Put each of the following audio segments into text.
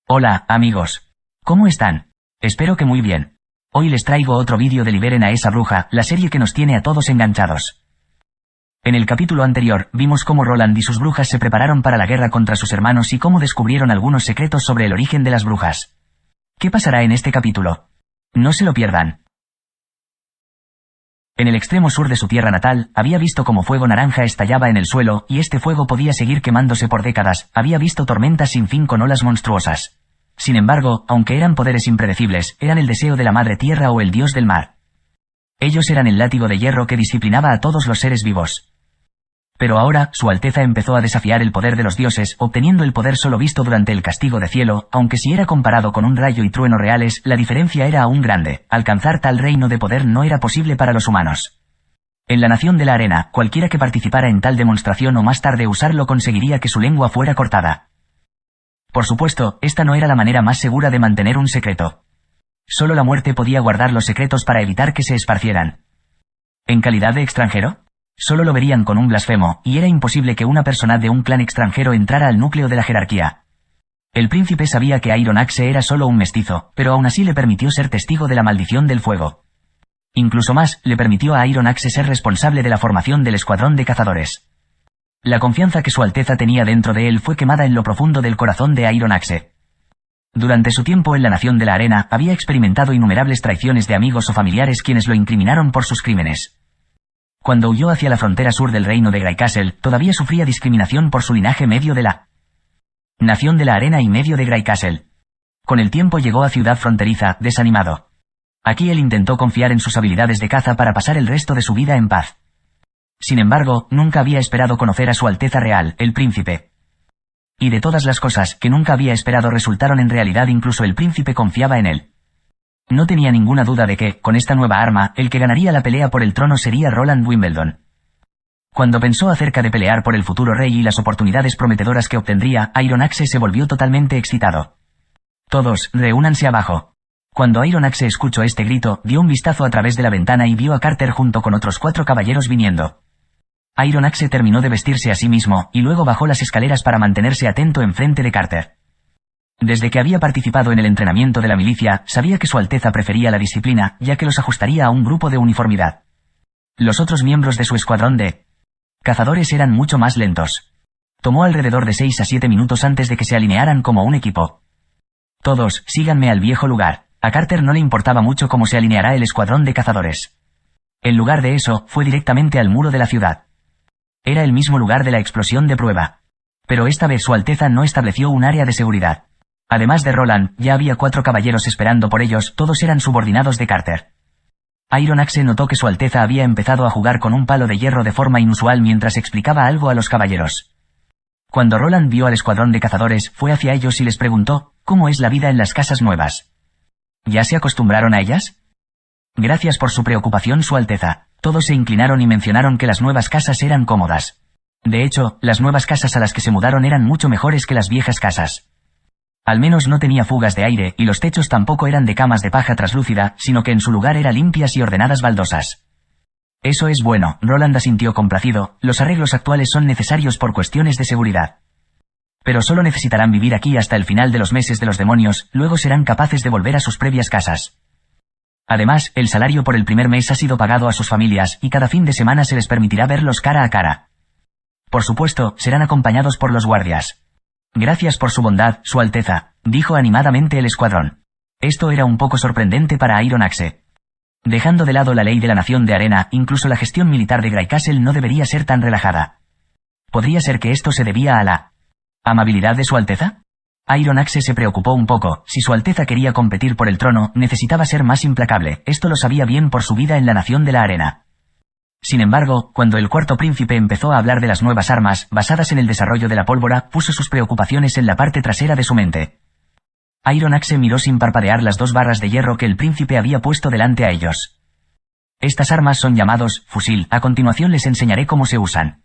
Hola, amigos. ¿Cómo están? Espero que muy bien. Hoy les traigo otro vídeo de Liberen a esa bruja, la serie que nos tiene a todos enganchados. En el capítulo anterior, vimos cómo Roland y sus brujas se prepararon para la guerra contra sus hermanos y cómo descubrieron algunos secretos sobre el origen de las brujas. ¿Qué pasará en este capítulo? No se lo pierdan. En el extremo sur de su tierra natal, había visto cómo fuego naranja estallaba en el suelo, y este fuego podía seguir quemándose por décadas. Había visto tormentas sin fin con olas monstruosas. Sin embargo, aunque eran poderes impredecibles, eran el deseo de la madre tierra o el dios del mar. Ellos eran el látigo de hierro que disciplinaba a todos los seres vivos. Pero ahora, Su Alteza empezó a desafiar el poder de los dioses, obteniendo el poder solo visto durante el castigo de cielo, aunque si era comparado con un rayo y trueno reales, la diferencia era aún grande. Alcanzar tal reino de poder no era posible para los humanos. En la nación de la arena, cualquiera que participara en tal demostración o más tarde usarlo conseguiría que su lengua fuera cortada. Por supuesto, esta no era la manera más segura de mantener un secreto. Solo la muerte podía guardar los secretos para evitar que se esparcieran. ¿En calidad de extranjero? Solo lo verían con un blasfemo, y era imposible que una persona de un clan extranjero entrara al núcleo de la jerarquía. El príncipe sabía que Iron Axe era solo un mestizo, pero aún así le permitió ser testigo de la maldición del fuego. Incluso más, le permitió a Iron Axe ser responsable de la formación del escuadrón de cazadores. La confianza que Su Alteza tenía dentro de él fue quemada en lo profundo del corazón de Iron Axe. Durante su tiempo en la nación de la arena, había experimentado innumerables traiciones de amigos o familiares quienes lo incriminaron por sus crímenes. Cuando huyó hacia la frontera sur del reino de Greycastle, todavía sufría discriminación por su linaje medio de la nación de la arena y medio de Greycastle. Con el tiempo llegó a ciudad fronteriza, desanimado. Aquí él intentó confiar en sus habilidades de caza para pasar el resto de su vida en paz. Sin embargo, nunca había esperado conocer a Su Alteza real, el príncipe. Y de todas las cosas que nunca había esperado resultaron en realidad, incluso el príncipe confiaba en él. No tenía ninguna duda de que, con esta nueva arma, el que ganaría la pelea por el trono sería Roland Wimbledon. Cuando pensó acerca de pelear por el futuro rey y las oportunidades prometedoras que obtendría, Iron Axe se volvió totalmente excitado. Todos, reúnanse abajo. Cuando Iron Axe escuchó este grito, dio un vistazo a través de la ventana y vio a Carter junto con otros 4 caballeros viniendo. Iron Axe terminó de vestirse a sí mismo, y luego bajó las escaleras para mantenerse atento enfrente de Carter. Desde que había participado en el entrenamiento de la milicia, sabía que Su Alteza prefería la disciplina, ya que los ajustaría a un grupo de uniformidad. Los otros miembros de su escuadrón de cazadores eran mucho más lentos. Tomó alrededor de 6 a 7 minutos antes de que se alinearan como un equipo. Todos, síganme al viejo lugar. A Carter no le importaba mucho cómo se alineará el escuadrón de cazadores. En lugar de eso, fue directamente al muro de la ciudad. Era el mismo lugar de la explosión de prueba. Pero esta vez Su Alteza no estableció un área de seguridad. Además de Roland, ya había 4 caballeros esperando por ellos, todos eran subordinados de Carter. Iron Axe notó que Su Alteza había empezado a jugar con un palo de hierro de forma inusual mientras explicaba algo a los caballeros. Cuando Roland vio al escuadrón de cazadores, fue hacia ellos y les preguntó, ¿cómo es la vida en las casas nuevas? ¿Ya se acostumbraron a ellas? Gracias por su preocupación, Su Alteza. Todos se inclinaron y mencionaron que las nuevas casas eran cómodas. De hecho, las nuevas casas a las que se mudaron eran mucho mejores que las viejas casas. Al menos no tenía fugas de aire, y los techos tampoco eran de camas de paja traslúcida, sino que en su lugar eran limpias y ordenadas baldosas. Eso es bueno, Roland asintió complacido. Los arreglos actuales son necesarios por cuestiones de seguridad. Pero solo necesitarán vivir aquí hasta el final de los meses de los demonios, luego serán capaces de volver a sus previas casas. Además, el salario por el primer mes ha sido pagado a sus familias, y cada fin de semana se les permitirá verlos cara a cara. Por supuesto, serán acompañados por los guardias. Gracias por su bondad, Su Alteza, dijo animadamente el escuadrón. Esto era un poco sorprendente para Iron Axe. Dejando de lado la ley de la nación de arena, incluso la gestión militar de Greycastle no debería ser tan relajada. ¿Podría ser que esto se debía a la amabilidad de Su Alteza? Iron Axe se preocupó un poco. Si Su Alteza quería competir por el trono, necesitaba ser más implacable. Esto lo sabía bien por su vida en la nación de la arena. Sin embargo, cuando el cuarto príncipe empezó a hablar de las nuevas armas, basadas en el desarrollo de la pólvora, puso sus preocupaciones en la parte trasera de su mente. Iron Axe miró sin parpadear las 2 barras de hierro que el príncipe había puesto delante a ellos. Estas armas son llamados fusil. A continuación les enseñaré cómo se usan.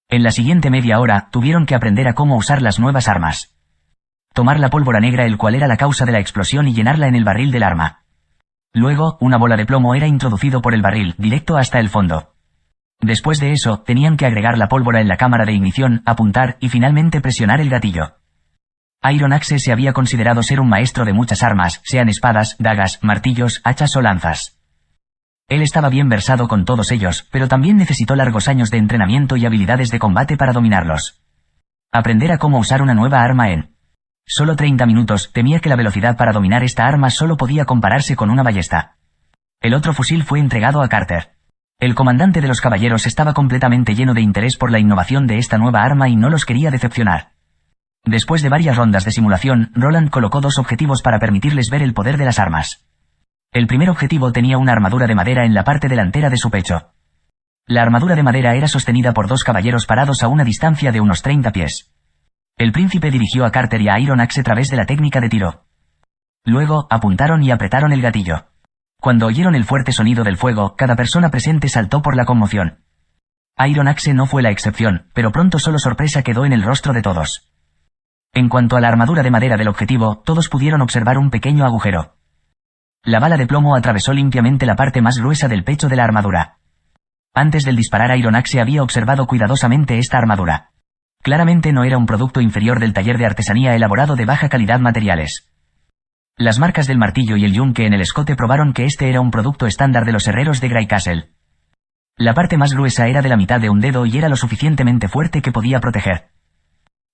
En la siguiente media hora, tuvieron que aprender a cómo usar las nuevas armas. Tomar la pólvora negra, el cual era la causa de la explosión, y llenarla en el barril del arma. Luego, una bola de plomo era introducido por el barril, directo hasta el fondo. Después de eso, tenían que agregar la pólvora en la cámara de ignición, apuntar, y finalmente presionar el gatillo. Iron Axe se había considerado ser un maestro de muchas armas, sean espadas, dagas, martillos, hachas o lanzas. Él estaba bien versado con todos ellos, pero también necesitó largos años de entrenamiento y habilidades de combate para dominarlos. Aprender a cómo usar una nueva arma en solo 30 minutos, temía que la velocidad para dominar esta arma solo podía compararse con una ballesta. El otro fusil fue entregado a Carter. El comandante de los caballeros estaba completamente lleno de interés por la innovación de esta nueva arma y no los quería decepcionar. Después de varias rondas de simulación, Roland colocó dos objetivos para permitirles ver el poder de las armas. El primer objetivo tenía una armadura de madera en la parte delantera de su pecho. La armadura de madera era sostenida por dos caballeros parados a una distancia de unos 30 pies. El príncipe dirigió a Carter y a Iron Axe a través de la técnica de tiro. Luego, apuntaron y apretaron el gatillo. Cuando oyeron el fuerte sonido del fuego, cada persona presente saltó por la conmoción. Iron Axe no fue la excepción, pero pronto solo sorpresa quedó en el rostro de todos. En cuanto a la armadura de madera del objetivo, todos pudieron observar un pequeño agujero. La bala de plomo atravesó limpiamente la parte más gruesa del pecho de la armadura. Antes del disparar, Iron Axe había observado cuidadosamente esta armadura. Claramente no era un producto inferior del taller de artesanía elaborado de baja calidad materiales. Las marcas del martillo y el yunque en el escote probaron que este era un producto estándar de los herreros de Greycastle. La parte más gruesa era de la mitad de un dedo y era lo suficientemente fuerte que podía proteger.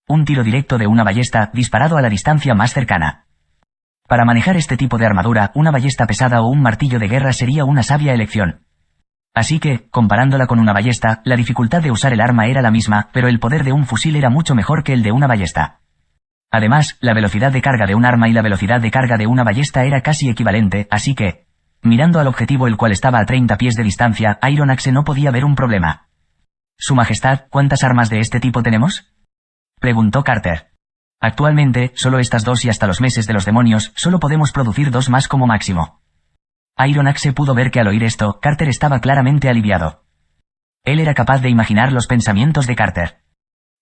Un tiro directo de una ballesta, disparado a la distancia más cercana. Para manejar este tipo de armadura, una ballesta pesada o un martillo de guerra sería una sabia elección. Así que, comparándola con una ballesta, la dificultad de usar el arma era la misma, pero el poder de un fusil era mucho mejor que el de una ballesta. Además, la velocidad de carga de un arma y la velocidad de carga de una ballesta era casi equivalente, así que, mirando al objetivo el cual estaba a 30 pies de distancia, Iron Axe no podía ver un problema. «Su Majestad, ¿cuántas armas de este tipo tenemos?», preguntó Carter. «Actualmente, solo estas dos y hasta los meses de los demonios, solo podemos producir 2 más como máximo». Iron Axe pudo ver que al oír esto, Carter estaba claramente aliviado. Él era capaz de imaginar los pensamientos de Carter.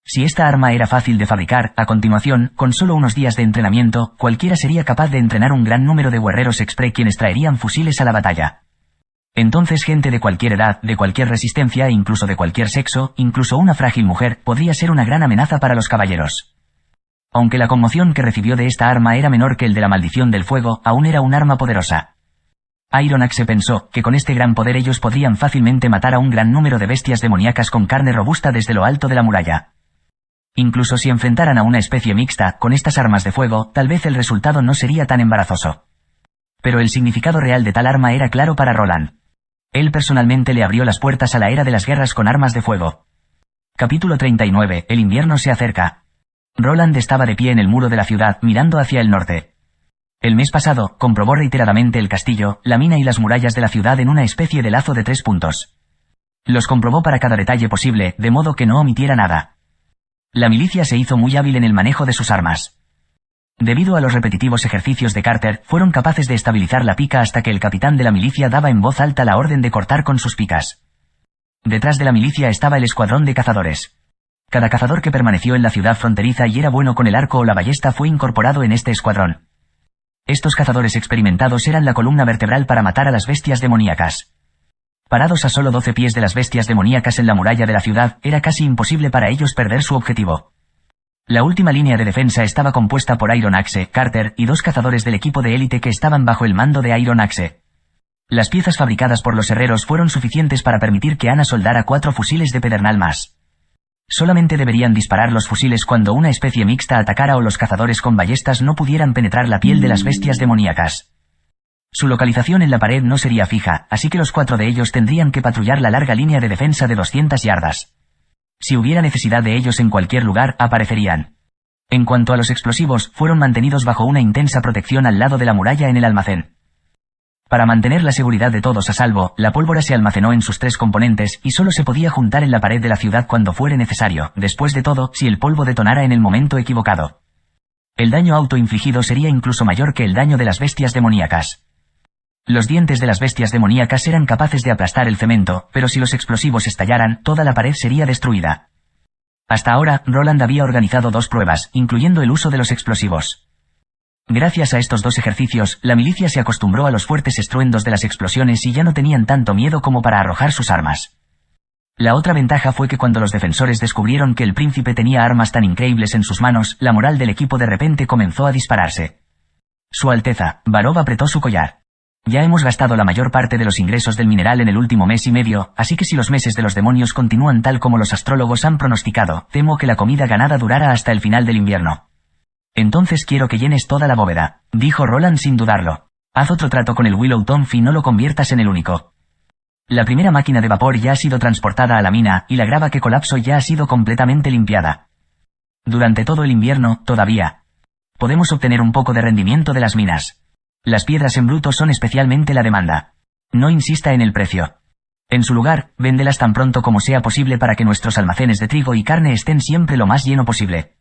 Si esta arma era fácil de fabricar, a continuación, con solo unos días de entrenamiento, cualquiera sería capaz de entrenar un gran número de guerreros expre quienes traerían fusiles a la batalla. Entonces gente de cualquier edad, de cualquier resistencia e incluso de cualquier sexo, incluso una frágil mujer, podría ser una gran amenaza para los caballeros. Aunque la conmoción que recibió de esta arma era menor que el de la maldición del fuego, aún era un arma poderosa. Iron Axe pensó que con este gran poder ellos podrían fácilmente matar a un gran número de bestias demoníacas con carne robusta desde lo alto de la muralla. Incluso si enfrentaran a una especie mixta, con estas armas de fuego, tal vez el resultado no sería tan embarazoso. Pero el significado real de tal arma era claro para Roland. Él personalmente le abrió las puertas a la era de las guerras con armas de fuego. Capítulo 39. El invierno se acerca. Roland estaba de pie en el muro de la ciudad, mirando hacia el norte. El mes pasado, comprobó reiteradamente el castillo, la mina y las murallas de la ciudad en una especie de lazo de 3 puntos. Los comprobó para cada detalle posible, de modo que no omitiera nada. La milicia se hizo muy hábil en el manejo de sus armas. Debido a los repetitivos ejercicios de Carter, fueron capaces de estabilizar la pica hasta que el capitán de la milicia daba en voz alta la orden de cortar con sus picas. Detrás de la milicia estaba el escuadrón de cazadores. Cada cazador que permaneció en la ciudad fronteriza y era bueno con el arco o la ballesta fue incorporado en este escuadrón. Estos cazadores experimentados eran la columna vertebral para matar a las bestias demoníacas. Parados a solo 12 pies de las bestias demoníacas en la muralla de la ciudad, era casi imposible para ellos perder su objetivo. La última línea de defensa estaba compuesta por Iron Axe, Carter y 2 cazadores del equipo de élite que estaban bajo el mando de Iron Axe. Las piezas fabricadas por los herreros fueron suficientes para permitir que Ana soldara 4 fusiles de pedernal más. Solamente deberían disparar los fusiles cuando una especie mixta atacara o los cazadores con ballestas no pudieran penetrar la piel de las bestias demoníacas. Su localización en la pared no sería fija, así que los 4 de ellos tendrían que patrullar la larga línea de defensa de 200 yardas. Si hubiera necesidad de ellos en cualquier lugar, aparecerían. En cuanto a los explosivos, fueron mantenidos bajo una intensa protección al lado de la muralla en el almacén. Para mantener la seguridad de todos a salvo, la pólvora se almacenó en sus 3 componentes y solo se podía juntar en la pared de la ciudad cuando fuere necesario, después de todo, si el polvo detonara en el momento equivocado. El daño autoinfligido sería incluso mayor que el daño de las bestias demoníacas. Los dientes de las bestias demoníacas eran capaces de aplastar el cemento, pero si los explosivos estallaran, toda la pared sería destruida. Hasta ahora, Roland había organizado 2 pruebas, incluyendo el uso de los explosivos. Gracias a estos 2 ejercicios, la milicia se acostumbró a los fuertes estruendos de las explosiones y ya no tenían tanto miedo como para arrojar sus armas. La otra ventaja fue que cuando los defensores descubrieron que el príncipe tenía armas tan increíbles en sus manos, la moral del equipo de repente comenzó a dispararse. Su Alteza, Varov apretó su collar. Ya hemos gastado la mayor parte de los ingresos del mineral en el último mes y medio, así que si los meses de los demonios continúan tal como los astrólogos han pronosticado, temo que la comida ganada durará hasta el final del invierno. Entonces quiero que llenes toda la bóveda, dijo Roland sin dudarlo. Haz otro trato con el Willow Tonf y no lo conviertas en el único. La primera máquina de vapor ya ha sido transportada a la mina, y la grava que colapsó ya ha sido completamente limpiada. Durante todo el invierno, todavía podemos obtener un poco de rendimiento de las minas. Las piedras en bruto son especialmente la demanda. No insista en el precio. En su lugar, véndelas tan pronto como sea posible para que nuestros almacenes de trigo y carne estén siempre lo más lleno posible.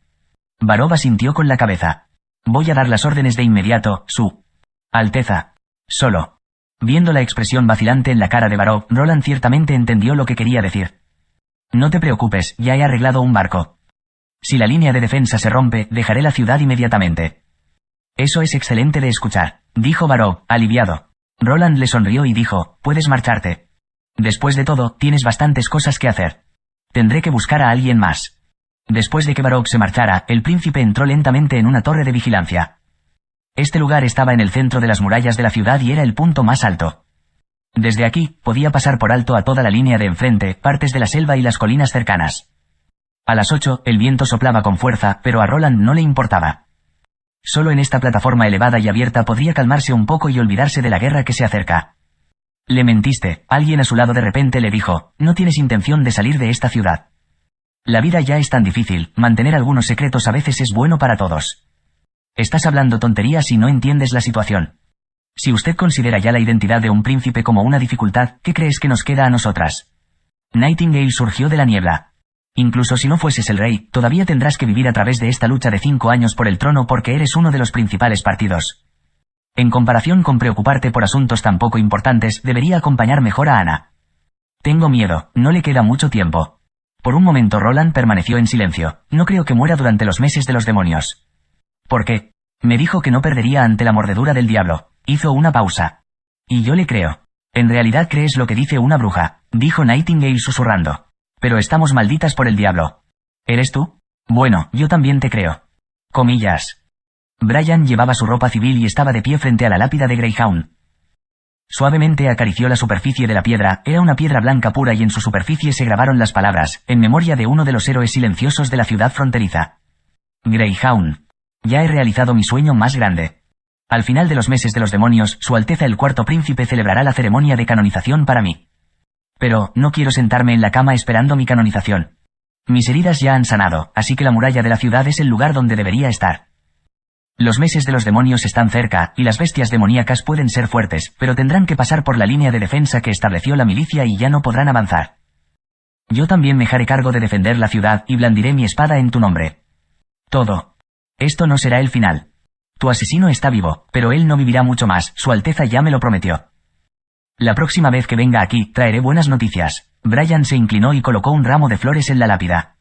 Varov asintió con la cabeza. Voy a dar las órdenes de inmediato, Su Alteza. Solo. Viendo la expresión vacilante en la cara de Varov, Roland ciertamente entendió lo que quería decir. No te preocupes, ya he arreglado un barco. Si la línea de defensa se rompe, dejaré la ciudad inmediatamente. Eso es excelente de escuchar, dijo Varov, aliviado. Roland le sonrió y dijo, puedes marcharte. Después de todo, tienes bastantes cosas que hacer. Tendré que buscar a alguien más. Después de que Varov se marchara, el príncipe entró lentamente en una torre de vigilancia. Este lugar estaba en el centro de las murallas de la ciudad y era el punto más alto. Desde aquí, podía pasar por alto a toda la línea de enfrente, partes de la selva y las colinas cercanas. A las 8, el viento soplaba con fuerza, pero a Roland no le importaba. Solo en esta plataforma elevada y abierta podría calmarse un poco y olvidarse de la guerra que se acerca. Le mentiste, alguien a su lado de repente le dijo, no tienes intención de salir de esta ciudad. La vida ya es tan difícil, mantener algunos secretos a veces es bueno para todos. Estás hablando tonterías y no entiendes la situación. Si usted considera ya la identidad de un príncipe como una dificultad, ¿qué crees que nos queda a nosotras? Nightingale surgió de la niebla. Incluso si no fueses el rey, todavía tendrás que vivir a través de esta lucha de 5 años por el trono porque eres uno de los principales partidos. En comparación con preocuparte por asuntos tan poco importantes, debería acompañar mejor a Ana. Tengo miedo, no le queda mucho tiempo. Por un momento Roland permaneció en silencio. No creo que muera durante los meses de los demonios. ¿Por qué? Me dijo que no perdería ante la mordedura del diablo. Hizo una pausa. Y yo le creo. En realidad crees lo que dice una bruja, dijo Nightingale susurrando. Pero estamos malditas por el diablo. ¿Eres tú? Bueno, yo también te creo. Comillas. Brian llevaba su ropa civil y estaba de pie frente a la lápida de Greyhound. Suavemente acarició la superficie de la piedra, era una piedra blanca pura y en su superficie se grabaron las palabras, en memoria de uno de los héroes silenciosos de la ciudad fronteriza. Greyhound. Ya he realizado mi sueño más grande. Al final de los meses de los demonios, Su Alteza el Cuarto Príncipe celebrará la ceremonia de canonización para mí. Pero, no quiero sentarme en la cama esperando mi canonización. Mis heridas ya han sanado, así que la muralla de la ciudad es el lugar donde debería estar. Los meses de los demonios están cerca, y las bestias demoníacas pueden ser fuertes, pero tendrán que pasar por la línea de defensa que estableció la milicia y ya no podrán avanzar. Yo también me haré cargo de defender la ciudad y blandiré mi espada en tu nombre. Todo. Esto no será el final. Tu asesino está vivo, pero él no vivirá mucho más, Su Alteza ya me lo prometió. La próxima vez que venga aquí, traeré buenas noticias. Brian se inclinó y colocó un ramo de flores en la lápida.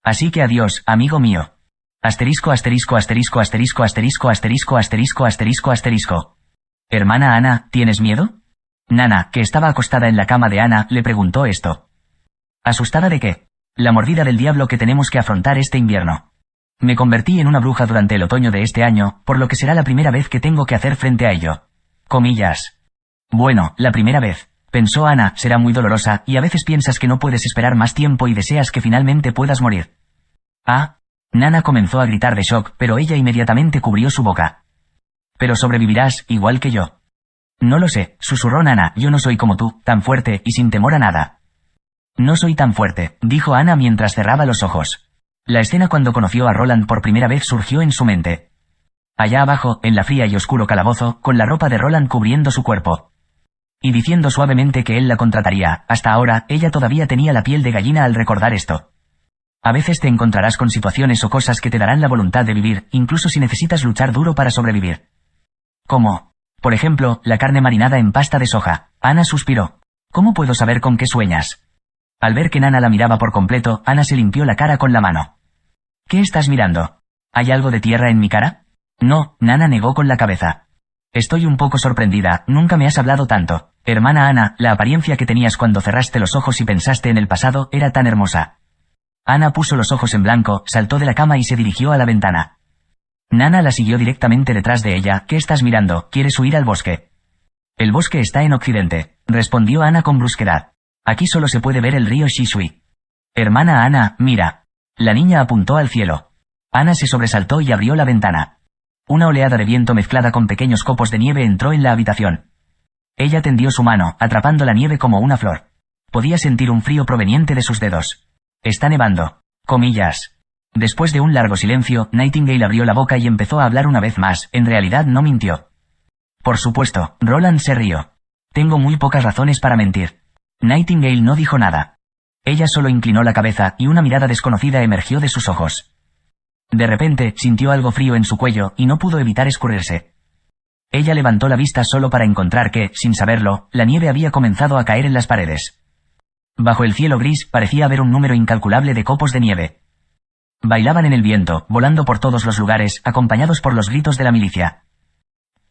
Así que adiós, amigo mío. Asterisco asterisco asterisco asterisco asterisco asterisco asterisco asterisco asterisco. Hermana Ana, ¿tienes miedo? Nana, que estaba acostada en la cama de Ana, le preguntó esto. ¿Asustada de qué? La mordida del diablo que tenemos que afrontar este invierno. Me convertí en una bruja durante el otoño de este año, por lo que será la primera vez que tengo que hacer frente a ello. Comillas. Bueno, la primera vez, pensó Ana, será muy dolorosa, y a veces piensas que no puedes esperar más tiempo y deseas que finalmente puedas morir. Ah. Nana comenzó a gritar de shock, pero ella inmediatamente cubrió su boca. Pero sobrevivirás, igual que yo. No lo sé, susurró Nana, yo no soy como tú, tan fuerte y sin temor a nada. No soy tan fuerte, dijo Ana mientras cerraba los ojos. La escena cuando conoció a Roland por primera vez surgió en su mente. Allá abajo, en la fría y oscuro calabozo, con la ropa de Roland cubriendo su cuerpo. Y diciendo suavemente que él la contrataría, hasta ahora, ella todavía tenía la piel de gallina al recordar esto. A veces te encontrarás con situaciones o cosas que te darán la voluntad de vivir, incluso si necesitas luchar duro para sobrevivir. Como, por ejemplo, la carne marinada en pasta de soja. Ana suspiró. ¿Cómo puedo saber con qué sueñas? Al ver que Nana la miraba por completo, Ana se limpió la cara con la mano. ¿Qué estás mirando? ¿Hay algo de tierra en mi cara? No, Nana negó con la cabeza. Estoy un poco sorprendida, nunca me has hablado tanto. Hermana Ana, la apariencia que tenías cuando cerraste los ojos y pensaste en el pasado era tan hermosa. Ana puso los ojos en blanco, saltó de la cama y se dirigió a la ventana. Nana la siguió directamente detrás de ella. ¿Qué estás mirando? ¿Quieres huir al bosque? El bosque está en occidente, respondió Ana con brusquedad. Aquí solo se puede ver el río Shisui. Hermana Ana, mira. La niña apuntó al cielo. Ana se sobresaltó y abrió la ventana. Una oleada de viento mezclada con pequeños copos de nieve entró en la habitación. Ella tendió su mano, atrapando la nieve como una flor. Podía sentir un frío proveniente de sus dedos. Está nevando. Comillas. Después de un largo silencio, Nightingale abrió la boca y empezó a hablar una vez más. En realidad no mintió. Por supuesto, Roland se rió. Tengo muy pocas razones para mentir. Nightingale no dijo nada. Ella solo inclinó la cabeza y una mirada desconocida emergió de sus ojos. De repente, sintió algo frío en su cuello y no pudo evitar escurrirse. Ella levantó la vista solo para encontrar que, sin saberlo, la nieve había comenzado a caer en las paredes. Bajo el cielo gris parecía haber un número incalculable de copos de nieve. Bailaban en el viento, volando por todos los lugares, acompañados por los gritos de la milicia.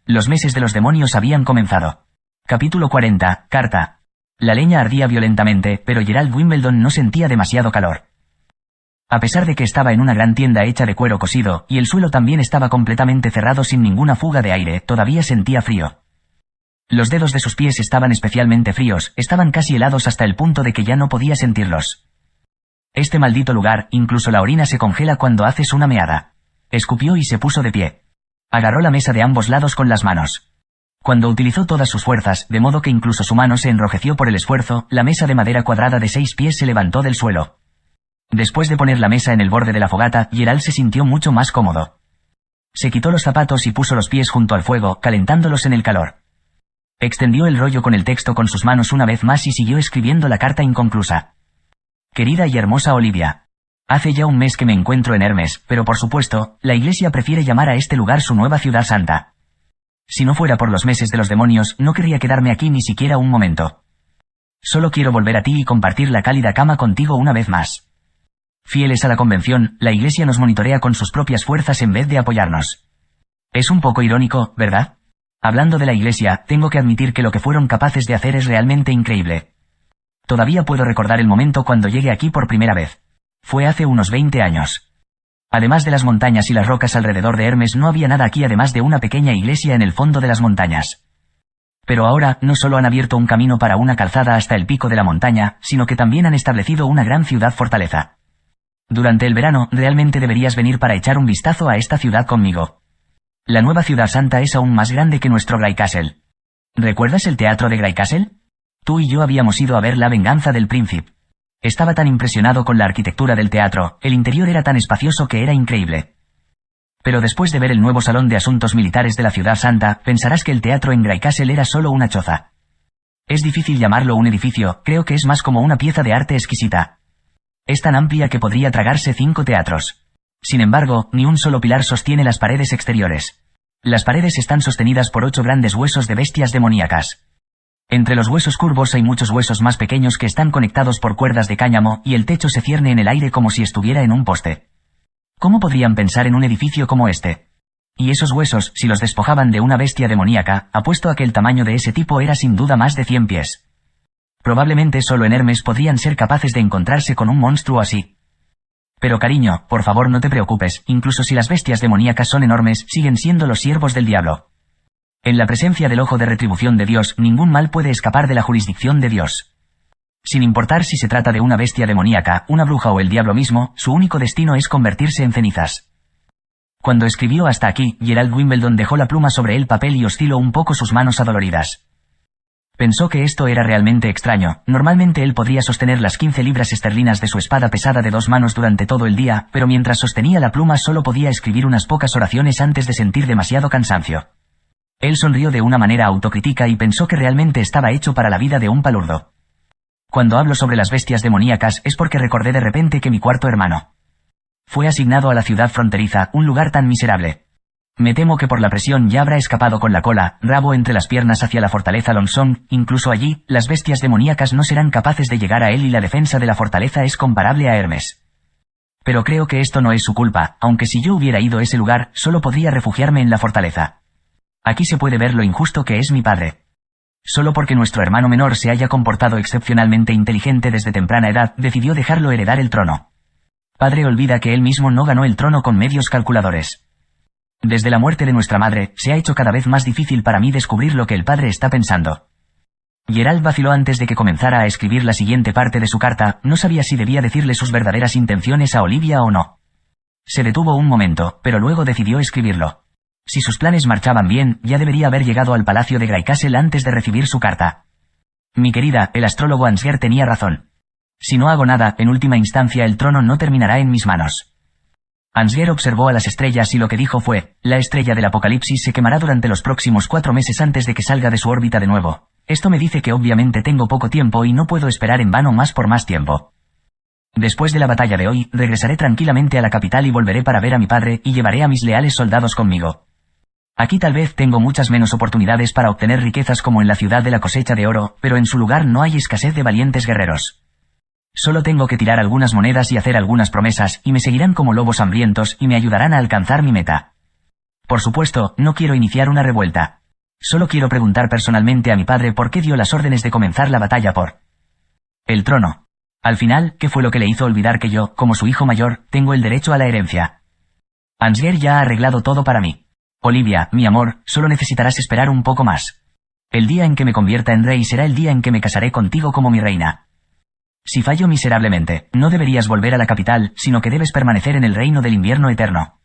Los meses de los demonios habían comenzado. Capítulo 40. Carta. La leña ardía violentamente, pero Gerald Wimbledon no sentía demasiado calor. A pesar de que estaba en una gran tienda hecha de cuero cosido, y el suelo también estaba completamente cerrado sin ninguna fuga de aire, todavía sentía frío. Los dedos de sus pies estaban especialmente fríos, estaban casi helados hasta el punto de que ya no podía sentirlos. Este maldito lugar, incluso la orina se congela cuando haces una meada. Escupió y se puso de pie. Agarró la mesa de ambos lados con las manos. Cuando utilizó todas sus fuerzas, de modo que incluso su mano se enrojeció por el esfuerzo, la mesa de madera cuadrada de 6 pies se levantó del suelo. Después de poner la mesa en el borde de la fogata, Gerald se sintió mucho más cómodo. Se quitó los zapatos y puso los pies junto al fuego, calentándolos en el calor. Extendió el rollo con el texto con sus manos una vez más y siguió escribiendo la carta inconclusa. Querida y hermosa Olivia. Hace ya un mes que me encuentro en Hermes, pero por supuesto, la Iglesia prefiere llamar a este lugar su nueva ciudad santa. Si no fuera por los meses de los demonios, no querría quedarme aquí ni siquiera un momento. Solo quiero volver a ti y compartir la cálida cama contigo una vez más. Fieles a la convención, la Iglesia nos monitorea con sus propias fuerzas en vez de apoyarnos. Es un poco irónico, ¿verdad? Hablando de la Iglesia, tengo que admitir que lo que fueron capaces de hacer es realmente increíble. Todavía puedo recordar el momento cuando llegué aquí por primera vez. Fue hace unos 20 años. Además de las montañas y las rocas alrededor de Hermes no había nada aquí además de una pequeña iglesia en el fondo de las montañas. Pero ahora, no solo han abierto un camino para una calzada hasta el pico de la montaña, sino que también han establecido una gran ciudad fortaleza. Durante el verano, realmente deberías venir para echar un vistazo a esta ciudad conmigo. La nueva ciudad santa es aún más grande que nuestro Grey Castle. ¿Recuerdas el teatro de Grey Castle? Tú y yo habíamos ido a ver La venganza del príncipe. Estaba tan impresionado con la arquitectura del teatro, el interior era tan espacioso que era increíble. Pero después de ver el nuevo salón de asuntos militares de la ciudad santa, pensarás que el teatro en Grey Castle era solo una choza. Es difícil llamarlo un edificio, creo que es más como una pieza de arte exquisita. Es tan amplia que podría tragarse 5 teatros. Sin embargo, ni un solo pilar sostiene las paredes exteriores. Las paredes están sostenidas por 8 grandes huesos de bestias demoníacas. Entre los huesos curvos hay muchos huesos más pequeños que están conectados por cuerdas de cáñamo y el techo se cierne en el aire como si estuviera en un poste. ¿Cómo podrían pensar en un edificio como este? Y esos huesos, si los despojaban de una bestia demoníaca, apuesto a que el tamaño de ese tipo era sin duda más de 100 pies. Probablemente solo en Hermes podrían ser capaces de encontrarse con un monstruo así. Pero cariño, por favor no te preocupes, incluso si las bestias demoníacas son enormes, siguen siendo los siervos del diablo. En la presencia del ojo de retribución de Dios, ningún mal puede escapar de la jurisdicción de Dios. Sin importar si se trata de una bestia demoníaca, una bruja o el diablo mismo, su único destino es convertirse en cenizas. Cuando escribió hasta aquí, Gerald Wimbledon dejó la pluma sobre el papel y osciló un poco sus manos adoloridas. Pensó que esto era realmente extraño. Normalmente él podría sostener las 15 libras esterlinas de su espada pesada de 2 manos durante todo el día, pero mientras sostenía la pluma solo podía escribir unas pocas oraciones antes de sentir demasiado cansancio. Él sonrió de una manera autocrítica y pensó que realmente estaba hecho para la vida de un palurdo. Cuando hablo sobre las bestias demoníacas es porque recordé de repente que mi cuarto hermano fue asignado a la ciudad fronteriza, un lugar tan miserable. Me temo que por la presión ya habrá escapado con la cola, rabo entre las piernas hacia la fortaleza Longsong. Incluso allí, las bestias demoníacas no serán capaces de llegar a él y la defensa de la fortaleza es comparable a Hermes. Pero creo que esto no es su culpa, aunque si yo hubiera ido a ese lugar, solo podría refugiarme en la fortaleza. Aquí se puede ver lo injusto que es mi padre. Solo porque nuestro hermano menor se haya comportado excepcionalmente inteligente desde temprana edad, decidió dejarlo heredar el trono. Padre olvida que él mismo no ganó el trono con medios calculadores. Desde la muerte de nuestra madre, se ha hecho cada vez más difícil para mí descubrir lo que el padre está pensando. Geralt vaciló antes de que comenzara a escribir la siguiente parte de su carta, no sabía si debía decirle sus verdaderas intenciones a Olivia o no. Se detuvo un momento, pero luego decidió escribirlo. Si sus planes marchaban bien, ya debería haber llegado al palacio de Greycastle antes de recibir su carta. Mi querida, el astrólogo Ansgar tenía razón. Si no hago nada, en última instancia el trono no terminará en mis manos. Ansgar observó a las estrellas y lo que dijo fue, la estrella del apocalipsis se quemará durante los próximos 4 meses antes de que salga de su órbita de nuevo. Esto me dice que obviamente tengo poco tiempo y no puedo esperar en vano más por más tiempo. Después de la batalla de hoy, regresaré tranquilamente a la capital y volveré para ver a mi padre y llevaré a mis leales soldados conmigo. Aquí tal vez tengo muchas menos oportunidades para obtener riquezas como en la ciudad de la cosecha de oro, pero en su lugar no hay escasez de valientes guerreros. Solo tengo que tirar algunas monedas y hacer algunas promesas, y me seguirán como lobos hambrientos y me ayudarán a alcanzar mi meta. Por supuesto, no quiero iniciar una revuelta. Solo quiero preguntar personalmente a mi padre por qué dio las órdenes de comenzar la batalla por el trono. Al final, ¿qué fue lo que le hizo olvidar que yo, como su hijo mayor, tengo el derecho a la herencia? Ansgar ya ha arreglado todo para mí. Olivia, mi amor, solo necesitarás esperar un poco más. El día en que me convierta en rey será el día en que me casaré contigo como mi reina. Si fallo miserablemente, no deberías volver a la capital, sino que debes permanecer en el reino del invierno eterno.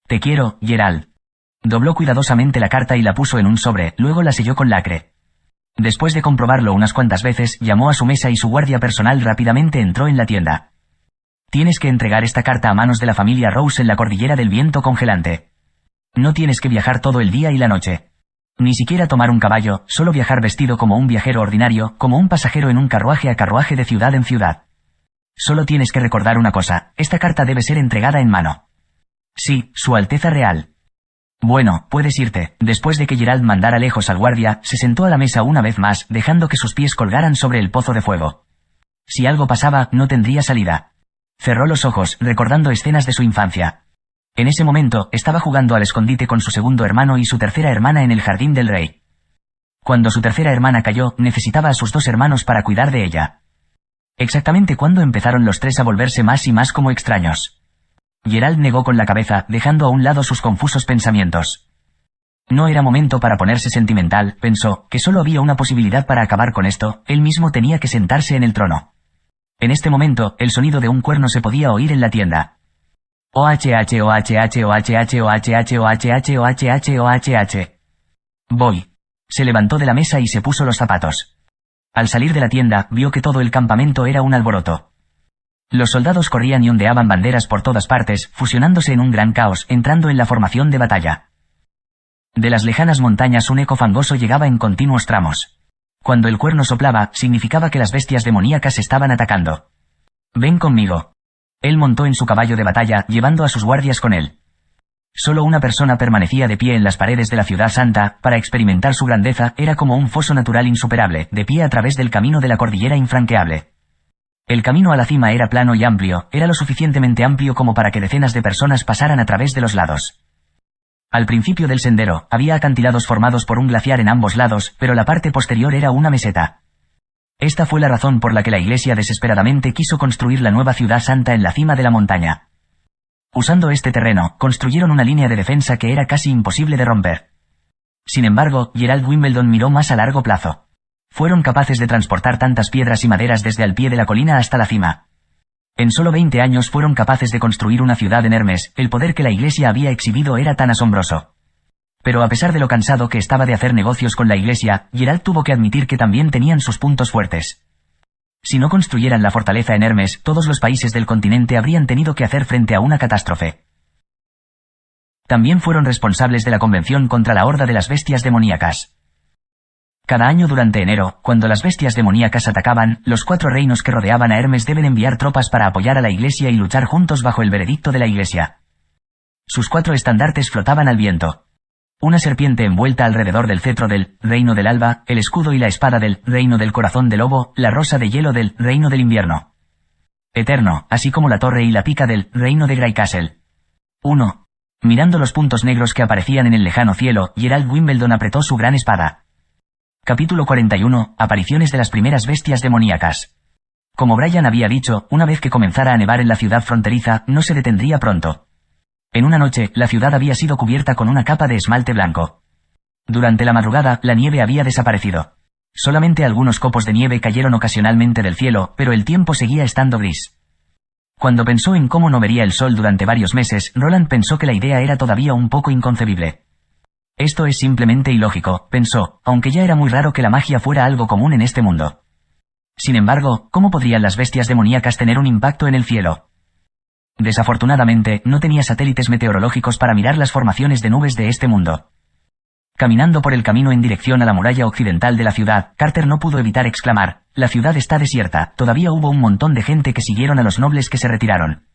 Te quiero, Geralt. Dobló cuidadosamente la carta y la puso en un sobre, luego la selló con lacre. Después de comprobarlo unas cuantas veces, llamó a su mesa y su guardia personal rápidamente entró en la tienda. Tienes que entregar esta carta a manos de la familia Rose en la cordillera del viento congelante. No tienes que viajar todo el día y la noche. Ni siquiera tomar un caballo, solo viajar vestido como un viajero ordinario, como un pasajero en un carruaje a carruaje de ciudad en ciudad. Solo tienes que recordar una cosa, esta carta debe ser entregada en mano. Sí, Su Alteza Real. Bueno, puedes irte. Después de que Geralt mandara lejos al guardia, se sentó a la mesa una vez más, dejando que sus pies colgaran sobre el pozo de fuego. Si algo pasaba, no tendría salida. Cerró los ojos, recordando escenas de su infancia. En ese momento, estaba jugando al escondite con su segundo hermano y su tercera hermana en el jardín del rey. Cuando su tercera hermana cayó, necesitaba a sus 2 hermanos para cuidar de ella. Exactamente cuando empezaron los 3 a volverse más y más como extraños. Geralt negó con la cabeza, dejando a un lado sus confusos pensamientos. No era momento para ponerse sentimental, pensó, que solo había una posibilidad para acabar con esto, él mismo tenía que sentarse en el trono. En este momento, el sonido de un cuerno se podía oír en la tienda. OHH. Voy. Se levantó de la mesa y se puso los zapatos. Al salir de la tienda, vio que todo el campamento era un alboroto. Los soldados corrían y ondeaban banderas por todas partes, fusionándose en un gran caos, entrando en la formación de batalla. De las lejanas montañas un eco fangoso llegaba en continuos tramos. Cuando el cuerno soplaba, significaba que las bestias demoníacas estaban atacando. Ven conmigo. Él montó en su caballo de batalla, llevando a sus guardias con él. Solo una persona permanecía de pie en las paredes de la ciudad santa, para experimentar su grandeza, era como un foso natural insuperable, de pie a través del camino de la cordillera infranqueable. El camino a la cima era plano y amplio, era lo suficientemente amplio como para que decenas de personas pasaran a través de los lados. Al principio del sendero, había acantilados formados por un glaciar en ambos lados, pero la parte posterior era una meseta. Esta fue la razón por la que la Iglesia desesperadamente quiso construir la nueva ciudad santa en la cima de la montaña. Usando este terreno, construyeron una línea de defensa que era casi imposible de romper. Sin embargo, Geralt Wimbledon miró más a largo plazo. Fueron capaces de transportar tantas piedras y maderas desde el pie de la colina hasta la cima. En solo 20 años fueron capaces de construir una ciudad en Hermes, el poder que la Iglesia había exhibido era tan asombroso. Pero a pesar de lo cansado que estaba de hacer negocios con la Iglesia, Geralt tuvo que admitir que también tenían sus puntos fuertes. Si no construyeran la fortaleza en Hermes, todos los países del continente habrían tenido que hacer frente a una catástrofe. También fueron responsables de la convención contra la horda de las bestias demoníacas. Cada año durante enero, cuando las bestias demoníacas atacaban, los 4 reinos que rodeaban a Hermes deben enviar tropas para apoyar a la Iglesia y luchar juntos bajo el veredicto de la Iglesia. Sus 4 estandartes flotaban al viento. Una serpiente envuelta alrededor del cetro del Reino del Alba, el escudo y la espada del Reino del Corazón de Lobo, la rosa de hielo del Reino del Invierno Eterno, así como la torre y la pica del Reino de Greycastle. 1. Mirando los puntos negros que aparecían en el lejano cielo, Geralt Wimbledon apretó su gran espada. Capítulo 41. Apariciones de las primeras bestias demoníacas. Como Brian había dicho, una vez que comenzara a nevar en la ciudad fronteriza, no se detendría pronto. En una noche, la ciudad había sido cubierta con una capa de esmalte blanco. Durante la madrugada, la nieve había desaparecido. Solamente algunos copos de nieve cayeron ocasionalmente del cielo, pero el tiempo seguía estando gris. Cuando pensó en cómo no vería el sol durante varios meses, Roland pensó que la idea era todavía un poco inconcebible. Esto es simplemente ilógico, pensó, aunque ya era muy raro que la magia fuera algo común en este mundo. Sin embargo, ¿cómo podrían las bestias demoníacas tener un impacto en el cielo? Desafortunadamente, no tenía satélites meteorológicos para mirar las formaciones de nubes de este mundo. Caminando por el camino en dirección a la muralla occidental de la ciudad, Carter no pudo evitar exclamar, «La ciudad está desierta, todavía hubo un montón de gente que siguieron a los nobles que se retiraron».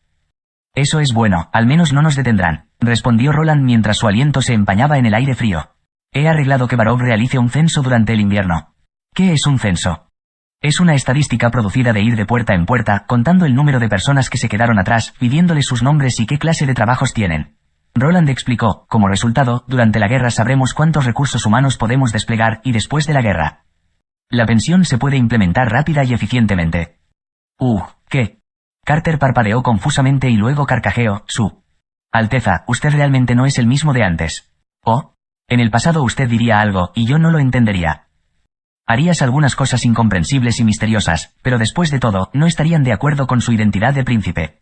«Eso es bueno, al menos no nos detendrán», respondió Roland mientras su aliento se empañaba en el aire frío. «He arreglado que Barov realice un censo durante el invierno». «¿Qué es un censo?» «Es una estadística producida de ir de puerta en puerta, contando el número de personas que se quedaron atrás, pidiéndoles sus nombres y qué clase de trabajos tienen». Roland explicó, como resultado, durante la guerra sabremos cuántos recursos humanos podemos desplegar y después de la guerra. La pensión se puede implementar rápida y eficientemente. ¿Qué? Carter parpadeó confusamente y luego carcajeó, «Su Alteza, usted realmente no es el mismo de antes». «Oh, en el pasado usted diría algo, y yo no lo entendería. Harías algunas cosas incomprensibles y misteriosas, pero después de todo, no estarían de acuerdo con su identidad de príncipe».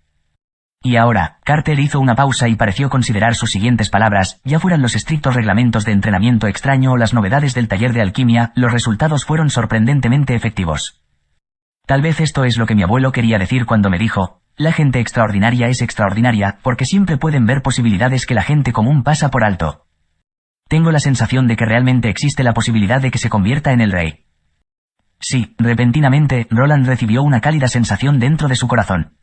Y ahora, Carter hizo una pausa y pareció considerar sus siguientes palabras, ya fueran los estrictos reglamentos de entrenamiento extraño o las novedades del taller de alquimia, los resultados fueron sorprendentemente efectivos. Tal vez esto es lo que mi abuelo quería decir cuando me dijo, la gente extraordinaria es extraordinaria, porque siempre pueden ver posibilidades que la gente común pasa por alto. Tengo la sensación de que realmente existe la posibilidad de que se convierta en el rey. Sí, repentinamente, Roland recibió una cálida sensación dentro de su corazón.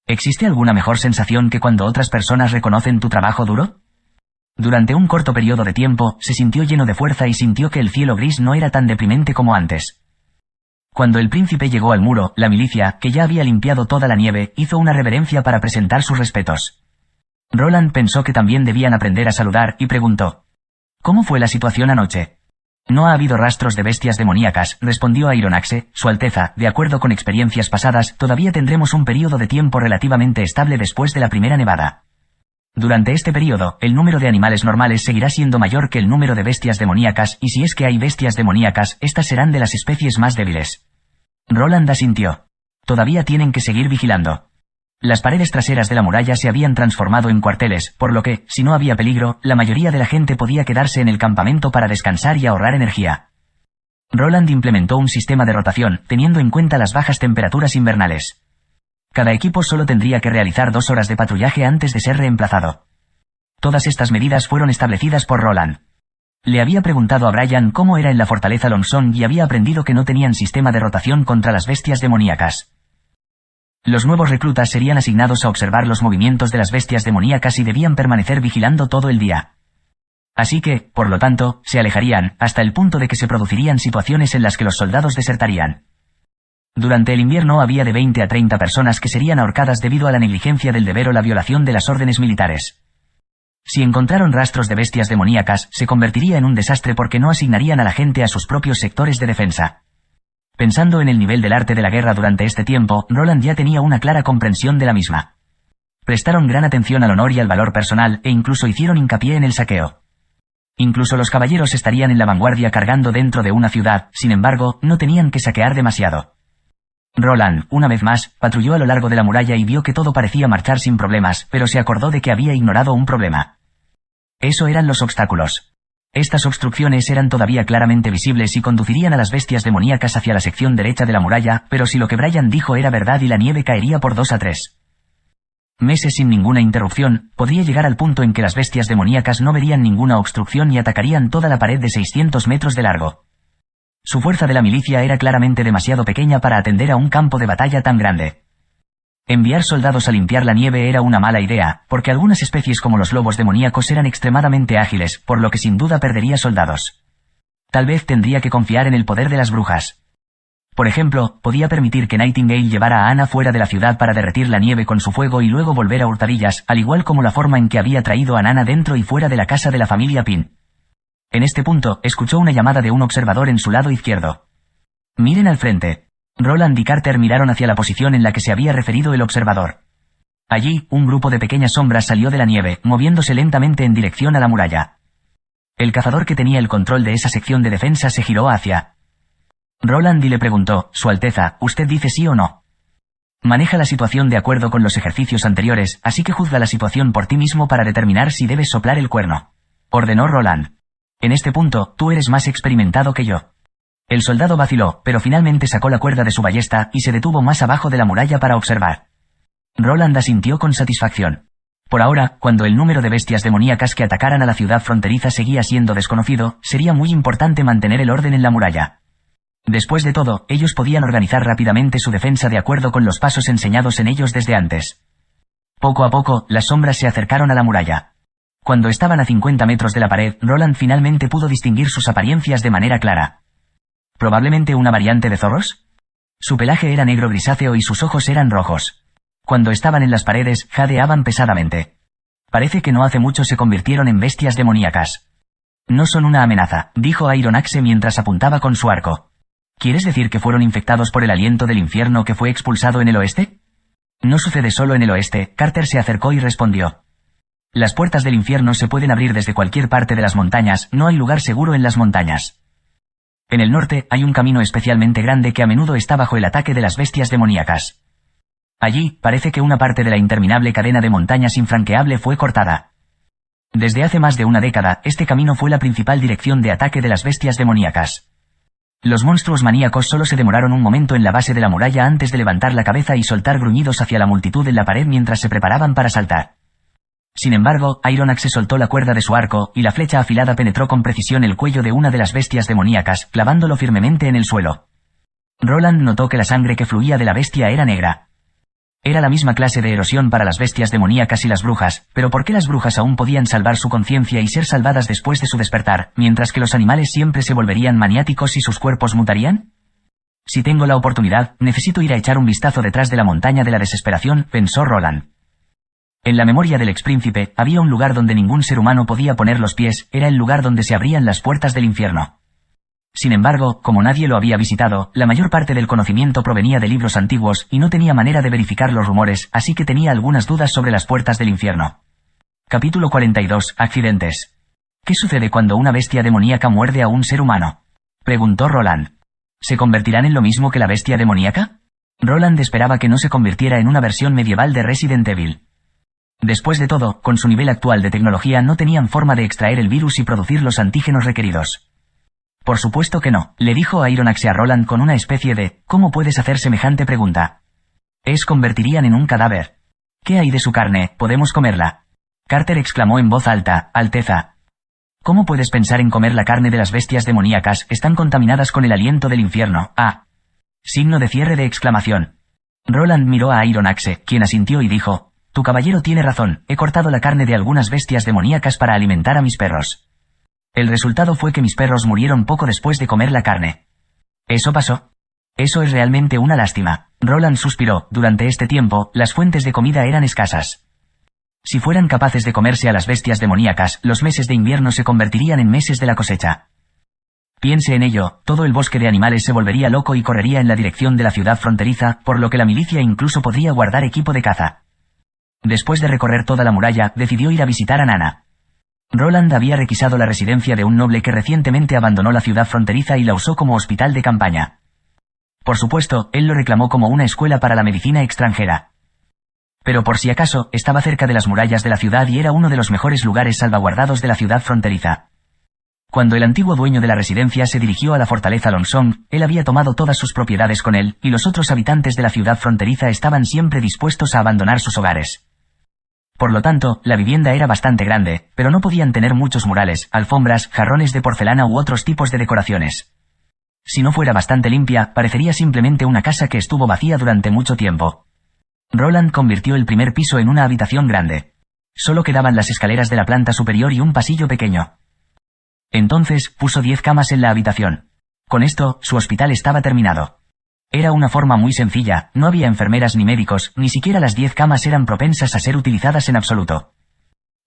¿Existe alguna mejor sensación que cuando otras personas reconocen tu trabajo duro? Durante un corto periodo de tiempo, se sintió lleno de fuerza y sintió que el cielo gris no era tan deprimente como antes. Cuando el príncipe llegó al muro, la milicia, que ya había limpiado toda la nieve, hizo una reverencia para presentar sus respetos. Roland pensó que también debían aprender a saludar y preguntó, «¿Cómo fue la situación anoche?» «No ha habido rastros de bestias demoníacas», respondió Aeronaxe, «Su Alteza, de acuerdo con experiencias pasadas, todavía tendremos un período de tiempo relativamente estable después de la primera nevada. Durante este período, el número de animales normales seguirá siendo mayor que el número de bestias demoníacas, y si es que hay bestias demoníacas, estas serán de las especies más débiles». Roland asintió. «Todavía tienen que seguir vigilando». Las paredes traseras de la muralla se habían transformado en cuarteles, por lo que, si no había peligro, la mayoría de la gente podía quedarse en el campamento para descansar y ahorrar energía. Roland implementó un sistema de rotación, teniendo en cuenta las bajas temperaturas invernales. Cada equipo solo tendría que realizar 2 horas de patrullaje antes de ser reemplazado. Todas estas medidas fueron establecidas por Roland. Le había preguntado a Brian cómo era en la fortaleza Longsong y había aprendido que no tenían sistema de rotación contra las bestias demoníacas. Los nuevos reclutas serían asignados a observar los movimientos de las bestias demoníacas y debían permanecer vigilando todo el día. Así que, por lo tanto, se alejarían, hasta el punto de que se producirían situaciones en las que los soldados desertarían. Durante el invierno había de 20 a 30 personas que serían ahorcadas debido a la negligencia del deber o la violación de las órdenes militares. Si encontraron rastros de bestias demoníacas, se convertiría en un desastre porque no asignarían a la gente a sus propios sectores de defensa. Pensando en el nivel del arte de la guerra durante este tiempo, Roland ya tenía una clara comprensión de la misma. Prestaron gran atención al honor y al valor personal, e incluso hicieron hincapié en el saqueo. Incluso los caballeros estarían en la vanguardia cargando dentro de una ciudad, sin embargo, no tenían que saquear demasiado. Roland, una vez más, patrulló a lo largo de la muralla y vio que todo parecía marchar sin problemas, pero se acordó de que había ignorado un problema. Eso eran los obstáculos. Estas obstrucciones eran todavía claramente visibles y conducirían a las bestias demoníacas hacia la sección derecha de la muralla, pero si lo que Brian dijo era verdad y la nieve caería por 2 a 3 meses sin ninguna interrupción, podría llegar al punto en que las bestias demoníacas no verían ninguna obstrucción y atacarían toda la pared de 600 metros de largo. Su fuerza de la milicia era claramente demasiado pequeña para atender a un campo de batalla tan grande. Enviar soldados a limpiar la nieve era una mala idea, porque algunas especies como los lobos demoníacos eran extremadamente ágiles, por lo que sin duda perdería soldados. Tal vez tendría que confiar en el poder de las brujas. Por ejemplo, podía permitir que Nightingale llevara a Anna fuera de la ciudad para derretir la nieve con su fuego y luego volver a hurtadillas, al igual como la forma en que había traído a Nana dentro y fuera de la casa de la familia Pin. En este punto, escuchó una llamada de un observador en su lado izquierdo. «Miren al frente». Roland y Carter miraron hacia la posición en la que se había referido el observador. Allí, un grupo de pequeñas sombras salió de la nieve, moviéndose lentamente en dirección a la muralla. El cazador que tenía el control de esa sección de defensa se giró hacia Roland y le preguntó: «Su Alteza, ¿usted dice sí o no? Maneja la situación de acuerdo con los ejercicios anteriores, así que juzga la situación por ti mismo para determinar si debes soplar el cuerno», ordenó Roland. «En este punto, tú eres más experimentado que yo». El soldado vaciló, pero finalmente sacó la cuerda de su ballesta y se detuvo más abajo de la muralla para observar. Roland asintió con satisfacción. Por ahora, cuando el número de bestias demoníacas que atacaran a la ciudad fronteriza seguía siendo desconocido, sería muy importante mantener el orden en la muralla. Después de todo, ellos podían organizar rápidamente su defensa de acuerdo con los pasos enseñados en ellos desde antes. Poco a poco, las sombras se acercaron a la muralla. Cuando estaban a 50 metros de la pared, Roland finalmente pudo distinguir sus apariencias de manera clara. ¿Probablemente una variante de zorros? Su pelaje era negro grisáceo y sus ojos eran rojos. Cuando estaban en las paredes, jadeaban pesadamente. Parece que no hace mucho se convirtieron en bestias demoníacas. «No son una amenaza», dijo Iron Axe mientras apuntaba con su arco. «¿Quieres decir que fueron infectados por el aliento del infierno que fue expulsado en el oeste?» «No sucede solo en el oeste», Carter se acercó y respondió. «Las puertas del infierno se pueden abrir desde cualquier parte de las montañas, no hay lugar seguro en las montañas. En el norte hay un camino especialmente grande que a menudo está bajo el ataque de las bestias demoníacas. Allí, parece que una parte de la interminable cadena de montañas infranqueable fue cortada. Desde hace más de una década, este camino fue la principal dirección de ataque de las bestias demoníacas. Los monstruos maníacos solo se demoraron un momento en la base de la muralla antes de levantar la cabeza y soltar gruñidos hacia la multitud en la pared mientras se preparaban para saltar. Sin embargo, Iron Axe soltó la cuerda de su arco, y la flecha afilada penetró con precisión el cuello de una de las bestias demoníacas, clavándolo firmemente en el suelo. Roland notó que la sangre que fluía de la bestia era negra. Era la misma clase de erosión para las bestias demoníacas y las brujas, pero ¿por qué las brujas aún podían salvar su conciencia y ser salvadas después de su despertar, mientras que los animales siempre se volverían maniáticos y sus cuerpos mutarían? «Si tengo la oportunidad, necesito ir a echar un vistazo detrás de la montaña de la desesperación», pensó Roland. En la memoria del expríncipe, había un lugar donde ningún ser humano podía poner los pies, era el lugar donde se abrían las puertas del infierno. Sin embargo, como nadie lo había visitado, la mayor parte del conocimiento provenía de libros antiguos y no tenía manera de verificar los rumores, así que tenía algunas dudas sobre las puertas del infierno. Capítulo 42. Accidentes. ¿Qué sucede cuando una bestia demoníaca muerde a un ser humano?, preguntó Roland. ¿Se convertirán en lo mismo que la bestia demoníaca? Roland esperaba que no se convirtiera en una versión medieval de Resident Evil. Después de todo, con su nivel actual de tecnología no tenían forma de extraer el virus y producir los antígenos requeridos. Por supuesto que no, le dijo Iron Axe a Roland con una especie de «¿Cómo puedes hacer semejante pregunta? Convertirían en un cadáver. ¿Qué hay de su carne? ¿Podemos comerla?». Carter exclamó en voz alta: «Alteza. ¿Cómo puedes pensar en comer la carne de las bestias demoníacas? Están contaminadas con el aliento del infierno». Signo de cierre de exclamación. Roland miró a Iron Axe, quien asintió y dijo: «Tu caballero tiene razón, he cortado la carne de algunas bestias demoníacas para alimentar a mis perros. El resultado fue que mis perros murieron poco después de comer la carne». «¿Eso pasó? Eso es realmente una lástima». Roland suspiró. Durante este tiempo, las fuentes de comida eran escasas. Si fueran capaces de comerse a las bestias demoníacas, los meses de invierno se convertirían en meses de la cosecha. Piense en ello, todo el bosque de animales se volvería loco y correría en la dirección de la ciudad fronteriza, por lo que la milicia incluso podría guardar equipo de caza. Después de recorrer toda la muralla, decidió ir a visitar a Nana. Roland había requisado la residencia de un noble que recientemente abandonó la ciudad fronteriza y la usó como hospital de campaña. Por supuesto, él lo reclamó como una escuela para la medicina extranjera. Pero por si acaso, estaba cerca de las murallas de la ciudad y era uno de los mejores lugares salvaguardados de la ciudad fronteriza. Cuando el antiguo dueño de la residencia se dirigió a la fortaleza Longsong, él había tomado todas sus propiedades con él, y los otros habitantes de la ciudad fronteriza estaban siempre dispuestos a abandonar sus hogares. Por lo tanto, la vivienda era bastante grande, pero no podían tener muchos murales, alfombras, jarrones de porcelana u otros tipos de decoraciones. Si no fuera bastante limpia, parecería simplemente una casa que estuvo vacía durante mucho tiempo. Roland convirtió el primer piso en una habitación grande. Solo quedaban las escaleras de la planta superior y un pasillo pequeño. Entonces, puso 10 camas en la habitación. Con esto, su hospital estaba terminado. Era una forma muy sencilla, no había enfermeras ni médicos, ni siquiera las 10 camas eran propensas a ser utilizadas en absoluto.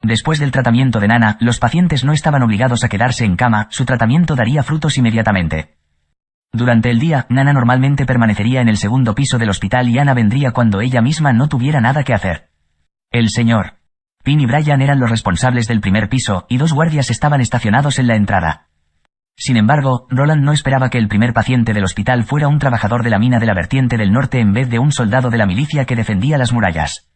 Después del tratamiento de Nana, los pacientes no estaban obligados a quedarse en cama, su tratamiento daría frutos inmediatamente. Durante el día, Nana normalmente permanecería en el segundo piso del hospital y Ana vendría cuando ella misma no tuviera nada que hacer. El señor Pin y Brian eran los responsables del primer piso, y 2 guardias estaban estacionados en la entrada. Sin embargo, Roland no esperaba que el primer paciente del hospital fuera un trabajador de la mina de la vertiente del norte en vez de un soldado de la milicia que defendía las murallas.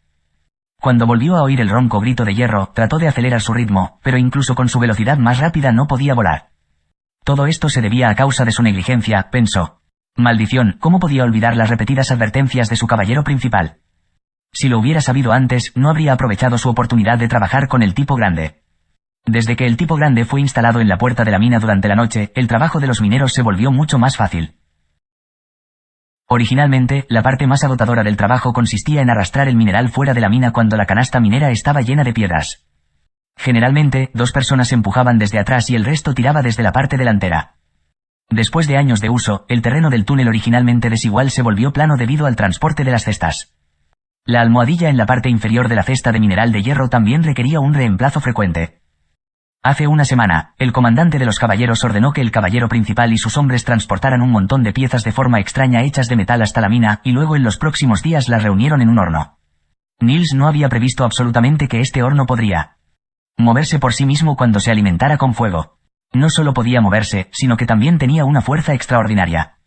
Cuando volvió a oír el ronco grito de hierro, trató de acelerar su ritmo, pero incluso con su velocidad más rápida no podía volar. Todo esto se debía a causa de su negligencia, pensó. Maldición, ¿cómo podía olvidar las repetidas advertencias de su caballero principal? Si lo hubiera sabido antes, no habría aprovechado su oportunidad de trabajar con el tipo grande. Desde que el tipo grande fue instalado en la puerta de la mina durante la noche, el trabajo de los mineros se volvió mucho más fácil. Originalmente, la parte más agotadora del trabajo consistía en arrastrar el mineral fuera de la mina cuando la canasta minera estaba llena de piedras. Generalmente, 2 personas empujaban desde atrás y el resto tiraba desde la parte delantera. Después de años de uso, el terreno del túnel originalmente desigual se volvió plano debido al transporte de las cestas. La almohadilla en la parte inferior de la cesta de mineral de hierro también requería un reemplazo frecuente. Hace una semana, el comandante de los caballeros ordenó que el caballero principal y sus hombres transportaran un montón de piezas de forma extraña hechas de metal hasta la mina, y luego en los próximos días las reunieron en un horno. Niels no había previsto absolutamente que este horno podría moverse por sí mismo cuando se alimentara con fuego. No solo podía moverse, sino que también tenía una fuerza extraordinaria.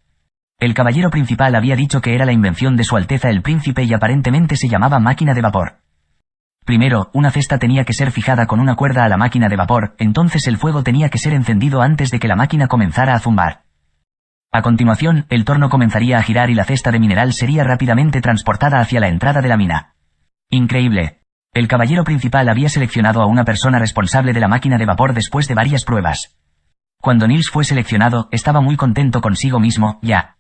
El caballero principal había dicho que era la invención de Su Alteza el Príncipe y aparentemente se llamaba máquina de vapor. Primero, una cesta tenía que ser fijada con una cuerda a la máquina de vapor, entonces el fuego tenía que ser encendido antes de que la máquina comenzara a zumbar. A continuación, el torno comenzaría a girar y la cesta de mineral sería rápidamente transportada hacia la entrada de la mina. Increíble. El caballero principal había seleccionado a una persona responsable de la máquina de vapor después de varias pruebas. Cuando Niels fue seleccionado, estaba muy contento consigo mismo, ya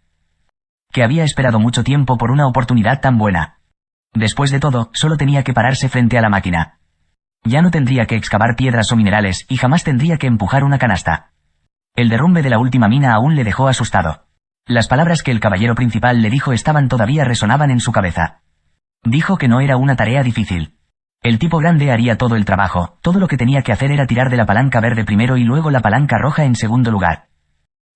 que había esperado mucho tiempo por una oportunidad tan buena. Después de todo, solo tenía que pararse frente a la máquina. Ya no tendría que excavar piedras o minerales, y jamás tendría que empujar una canasta. El derrumbe de la última mina aún le dejó asustado. Las palabras que el caballero principal le dijo todavía resonaban en su cabeza. Dijo que no era una tarea difícil. El tipo grande haría todo el trabajo, todo lo que tenía que hacer era tirar de la palanca verde primero y luego la palanca roja en segundo lugar.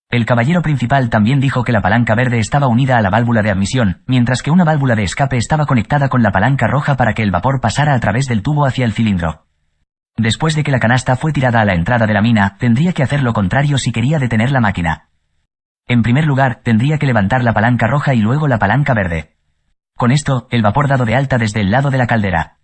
El caballero principal también dijo que la palanca verde estaba unida a la válvula de admisión, mientras que una válvula de escape estaba conectada con la palanca roja para que el vapor pasara a través del tubo hacia el cilindro. Después de que la canasta fue tirada a la entrada de la mina, tendría que hacer lo contrario si quería detener la máquina. En primer lugar, tendría que levantar la palanca roja y luego la palanca verde. Con esto, el vapor dado de alta desde el lado de la caldera.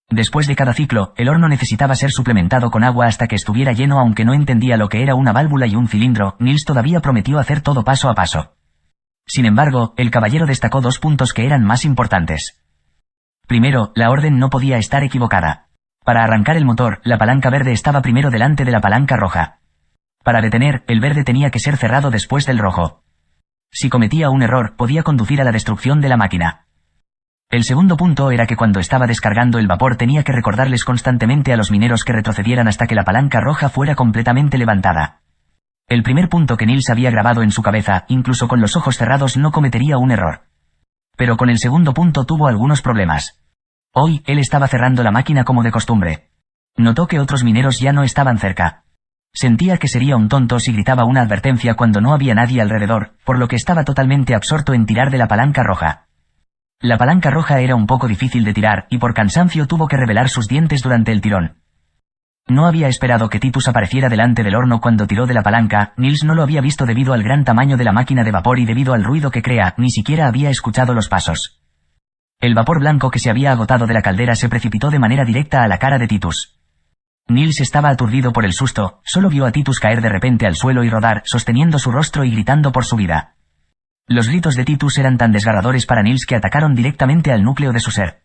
Después de cada ciclo, el horno necesitaba ser suplementado con agua hasta que estuviera lleno. Aunque no entendía lo que era una válvula y un cilindro, Niels todavía prometió hacer todo paso a paso. Sin embargo, el caballero destacó 2 puntos que eran más importantes. Primero, la orden no podía estar equivocada. Para arrancar el motor, la palanca verde estaba primero delante de la palanca roja. Para detener, el verde tenía que ser cerrado después del rojo. Si cometía un error, podía conducir a la destrucción de la máquina. El segundo punto era que cuando estaba descargando el vapor tenía que recordarles constantemente a los mineros que retrocedieran hasta que la palanca roja fuera completamente levantada. El primer punto que Niels había grabado en su cabeza, incluso con los ojos cerrados no cometería un error. Pero con el segundo punto tuvo algunos problemas. Hoy, él estaba cerrando la máquina como de costumbre. Notó que otros mineros ya no estaban cerca. Sentía que sería un tonto si gritaba una advertencia cuando no había nadie alrededor, por lo que estaba totalmente absorto en tirar de la palanca roja. La palanca roja era un poco difícil de tirar, y por cansancio tuvo que revelar sus dientes durante el tirón. No había esperado que Titus apareciera delante del horno cuando tiró de la palanca. Niels no lo había visto debido al gran tamaño de la máquina de vapor y debido al ruido que crea, ni siquiera había escuchado los pasos. El vapor blanco que se había agotado de la caldera se precipitó de manera directa a la cara de Titus. Niels estaba aturdido por el susto, solo vio a Titus caer de repente al suelo y rodar, sosteniendo su rostro y gritando por su vida. Los gritos de Titus eran tan desgarradores para Niels que atacaron directamente al núcleo de su ser.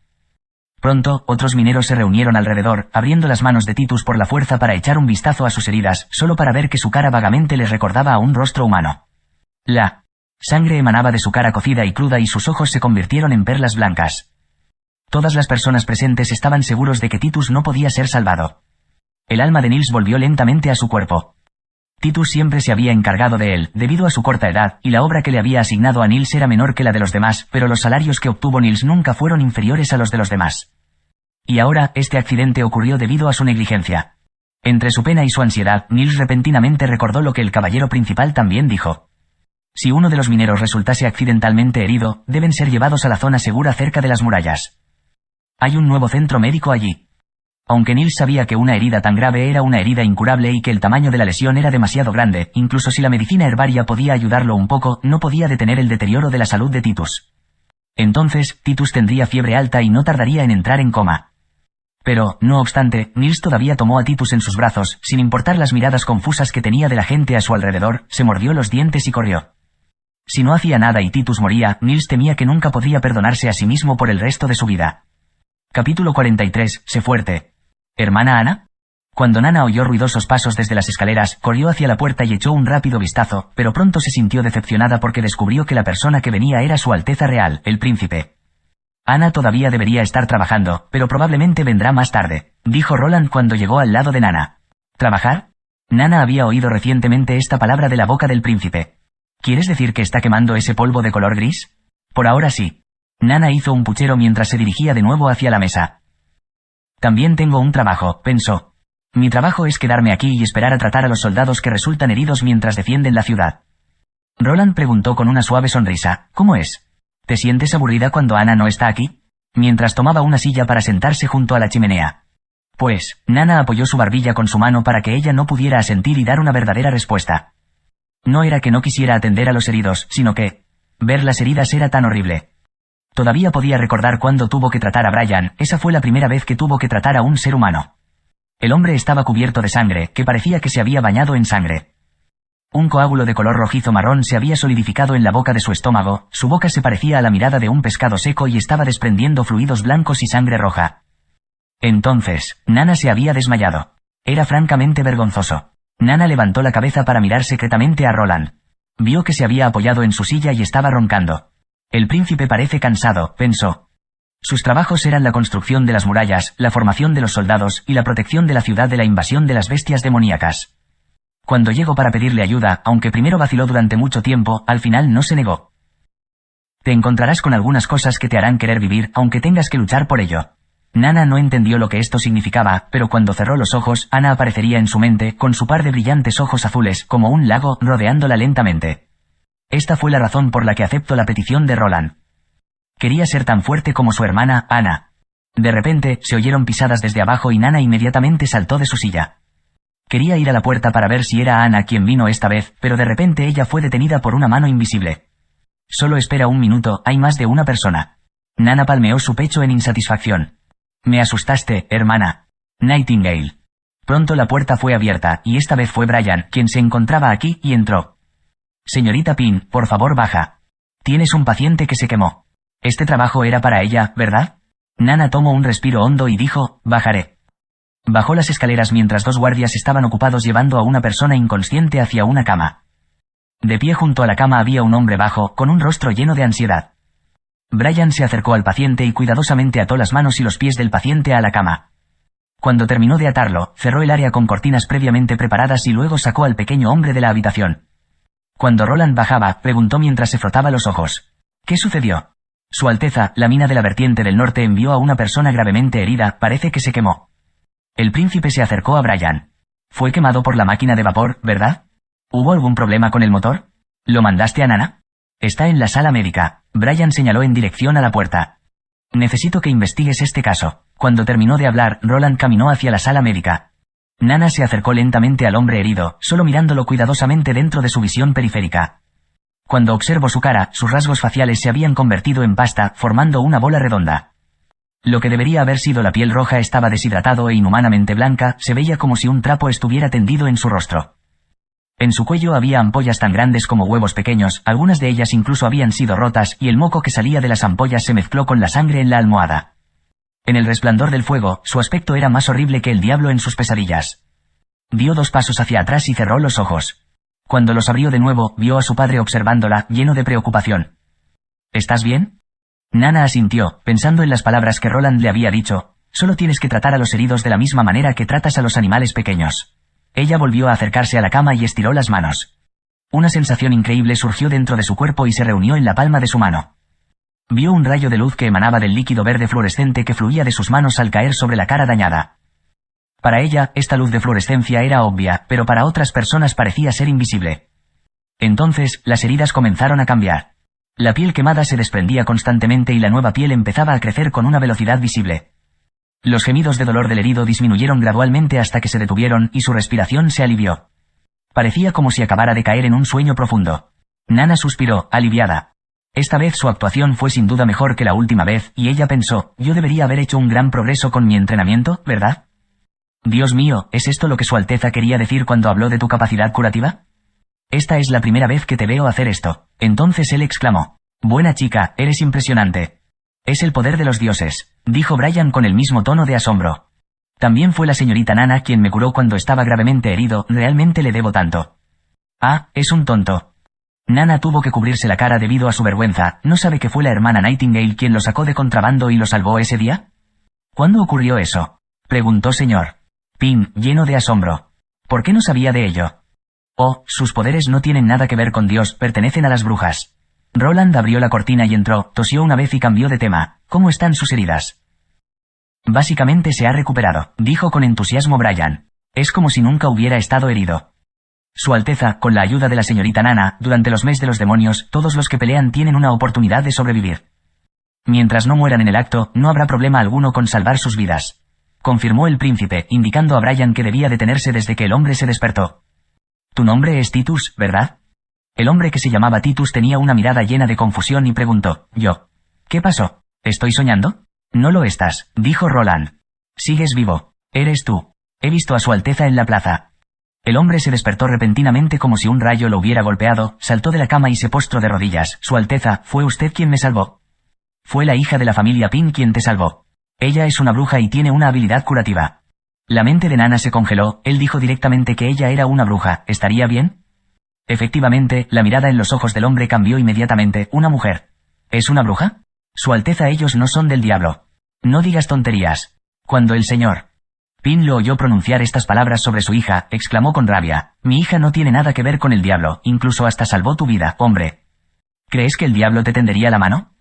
Pronto, otros mineros se reunieron alrededor, abriendo las manos de Titus por la fuerza para echar un vistazo a sus heridas, solo para ver que su cara vagamente les recordaba a un rostro humano. La sangre emanaba de su cara cocida y cruda y sus ojos se convirtieron en perlas blancas. Todas las personas presentes estaban seguros de que Titus no podía ser salvado. El alma de Niels volvió lentamente a su cuerpo. Titus siempre se había encargado de él, debido a su corta edad, y la obra que le había asignado a Niels era menor que la de los demás, pero los salarios que obtuvo Niels nunca fueron inferiores a los de los demás. Y ahora, este accidente ocurrió debido a su negligencia. Entre su pena y su ansiedad, Nils repentinamente recordó lo que el caballero principal también dijo. Si uno de los mineros resultase accidentalmente herido, deben ser llevados a la zona segura cerca de las murallas. Hay un nuevo centro médico allí. Aunque Nils sabía que una herida tan grave era una herida incurable y que el tamaño de la lesión era demasiado grande, incluso si la medicina herbaria podía ayudarlo un poco, no podía detener el deterioro de la salud de Titus. Entonces, Titus tendría fiebre alta y no tardaría en entrar en coma. Pero, no obstante, Nils todavía tomó a Titus en sus brazos, sin importar las miradas confusas que tenía de la gente a su alrededor, se mordió los dientes y corrió. Si no hacía nada y Titus moría, Nils temía que nunca podría perdonarse a sí mismo por el resto de su vida. Capítulo 43, sé fuerte. ¿Hermana Ana? Cuando Nana oyó ruidosos pasos desde las escaleras, corrió hacia la puerta y echó un rápido vistazo, pero pronto se sintió decepcionada porque descubrió que la persona que venía era Su Alteza Real, el príncipe. Ana todavía debería estar trabajando, pero probablemente vendrá más tarde, dijo Roland cuando llegó al lado de Nana. ¿Trabajar? Nana había oído recientemente esta palabra de la boca del príncipe. ¿Quieres decir que está quemando ese polvo de color gris? Por ahora sí. Nana hizo un puchero mientras se dirigía de nuevo hacia la mesa. También tengo un trabajo, pensó. Mi trabajo es quedarme aquí y esperar a tratar a los soldados que resultan heridos mientras defienden la ciudad. Roland preguntó con una suave sonrisa, ¿cómo es? ¿Te sientes aburrida cuando Ana no está aquí? Mientras tomaba una silla para sentarse junto a la chimenea. Pues, Nana apoyó su barbilla con su mano para que ella no pudiera asentir y dar una verdadera respuesta. No era que no quisiera atender a los heridos, sino que ver las heridas era tan horrible. Todavía podía recordar cuándo tuvo que tratar a Brian, esa fue la primera vez que tuvo que tratar a un ser humano. El hombre estaba cubierto de sangre, que parecía que se había bañado en sangre. Un coágulo de color rojizo marrón se había solidificado en la boca de su estómago, su boca se parecía a la mirada de un pescado seco y estaba desprendiendo fluidos blancos y sangre roja. Entonces, Nana se había desmayado. Era francamente vergonzoso. Nana levantó la cabeza para mirar secretamente a Roland. Vio que se había apoyado en su silla y estaba roncando. El príncipe parece cansado, pensó. Sus trabajos eran la construcción de las murallas, la formación de los soldados y la protección de la ciudad de la invasión de las bestias demoníacas. Cuando llegó para pedirle ayuda, aunque primero vaciló durante mucho tiempo, al final no se negó. Te encontrarás con algunas cosas que te harán querer vivir, aunque tengas que luchar por ello. Nana no entendió lo que esto significaba, pero cuando cerró los ojos, Ana aparecería en su mente, con su par de brillantes ojos azules, como un lago, rodeándola lentamente. Esta fue la razón por la que aceptó la petición de Roland. Quería ser tan fuerte como su hermana, Ana. De repente, se oyeron pisadas desde abajo y Nana inmediatamente saltó de su silla. Quería ir a la puerta para ver si era Ana quien vino esta vez, pero de repente ella fue detenida por una mano invisible. Solo espera un minuto, hay más de una persona. Nana palmeó su pecho en insatisfacción. Me asustaste, hermana. Nightingale. Pronto la puerta fue abierta, y esta vez fue Brian, quien se encontraba aquí, y entró. Señorita Pin, por favor baja. Tienes un paciente que se quemó. Este trabajo era para ella, ¿verdad? Nana tomó un respiro hondo y dijo, bajaré. Bajó las escaleras mientras dos guardias estaban ocupados llevando a una persona inconsciente hacia una cama. De pie junto a la cama había un hombre bajo, con un rostro lleno de ansiedad. Brian se acercó al paciente y cuidadosamente ató las manos y los pies del paciente a la cama. Cuando terminó de atarlo, cerró el área con cortinas previamente preparadas y luego sacó al pequeño hombre de la habitación. Cuando Roland bajaba, preguntó mientras se frotaba los ojos. ¿Qué sucedió? Su Alteza, la mina de la vertiente del norte envió a una persona gravemente herida, parece que se quemó. El príncipe se acercó a Brian. Fue quemado por la máquina de vapor, ¿verdad? ¿Hubo algún problema con el motor? ¿Lo mandaste a Nana? Está en la sala médica. Brian señaló en dirección a la puerta. Necesito que investigues este caso. Cuando terminó de hablar, Roland caminó hacia la sala médica. Nana se acercó lentamente al hombre herido, solo mirándolo cuidadosamente dentro de su visión periférica. Cuando observó su cara, sus rasgos faciales se habían convertido en pasta, formando una bola redonda. Lo que debería haber sido la piel roja estaba deshidratado e inhumanamente blanca, se veía como si un trapo estuviera tendido en su rostro. En su cuello había ampollas tan grandes como huevos pequeños, algunas de ellas incluso habían sido rotas, y el moco que salía de las ampollas se mezcló con la sangre en la almohada. En el resplandor del fuego, su aspecto era más horrible que el diablo en sus pesadillas. Dio 2 pasos hacia atrás y cerró los ojos. Cuando los abrió de nuevo, vio a su padre observándola, lleno de preocupación. ¿Estás bien? Nana asintió, pensando en las palabras que Roland le había dicho. Solo tienes que tratar a los heridos de la misma manera que tratas a los animales pequeños. Ella volvió a acercarse a la cama y estiró las manos. Una sensación increíble surgió dentro de su cuerpo y se reunió en la palma de su mano. Vio un rayo de luz que emanaba del líquido verde fluorescente que fluía de sus manos al caer sobre la cara dañada. Para ella, esta luz de fluorescencia era obvia, pero para otras personas parecía ser invisible. Entonces, las heridas comenzaron a cambiar. La piel quemada se desprendía constantemente y la nueva piel empezaba a crecer con una velocidad visible. Los gemidos de dolor del herido disminuyeron gradualmente hasta que se detuvieron y su respiración se alivió. Parecía como si acabara de caer en un sueño profundo. Nana suspiró, aliviada. Esta vez su actuación fue sin duda mejor que la última vez, y ella pensó, yo debería haber hecho un gran progreso con mi entrenamiento, ¿verdad? Dios mío, ¿es esto lo que Su Alteza quería decir cuando habló de tu capacidad curativa? Esta es la primera vez que te veo hacer esto. Entonces él exclamó. Buena chica, eres impresionante. Es el poder de los dioses, dijo Brian con el mismo tono de asombro. También fue la señorita Nana quien me curó cuando estaba gravemente herido, realmente le debo tanto. Ah, es un tonto. Nana tuvo que cubrirse la cara debido a su vergüenza, ¿no sabe que fue la hermana Nightingale quien lo sacó de contrabando y lo salvó ese día? ¿Cuándo ocurrió eso? Preguntó señor Pym, lleno de asombro. ¿Por qué no sabía de ello? Oh, sus poderes no tienen nada que ver con Dios, pertenecen a las brujas. Roland abrió la cortina y entró, tosió una vez y cambió de tema. ¿Cómo están sus heridas? Básicamente se ha recuperado, dijo con entusiasmo Brian. Es como si nunca hubiera estado herido. Su Alteza, con la ayuda de la señorita Nana, durante los meses de los demonios, todos los que pelean tienen una oportunidad de sobrevivir. Mientras no mueran en el acto, no habrá problema alguno con salvar sus vidas. Confirmó el príncipe, indicando a Brian que debía detenerse desde que el hombre se despertó. Tu nombre es Titus, ¿verdad? El hombre que se llamaba Titus tenía una mirada llena de confusión y preguntó, ¿yo? ¿Qué pasó? ¿Estoy soñando? No lo estás, dijo Roland. Sigues vivo. Eres tú. He visto a Su Alteza en la plaza. El hombre se despertó repentinamente como si un rayo lo hubiera golpeado, saltó de la cama y se postró de rodillas. Su Alteza, ¿fue usted quien me salvó? Fue la hija de la familia Pym quien te salvó. Ella es una bruja y tiene una habilidad curativa. La mente de Nana se congeló, él dijo directamente que ella era una bruja, ¿estaría bien? Efectivamente, la mirada en los ojos del hombre cambió inmediatamente, ¿una mujer? ¿Es una bruja? Su Alteza, ellos no son del diablo. No digas tonterías. Cuando el señor Pym lo oyó pronunciar estas palabras sobre su hija, exclamó con rabia, mi hija no tiene nada que ver con el diablo, incluso hasta salvó tu vida, hombre. ¿Crees que el diablo te tendería la mano?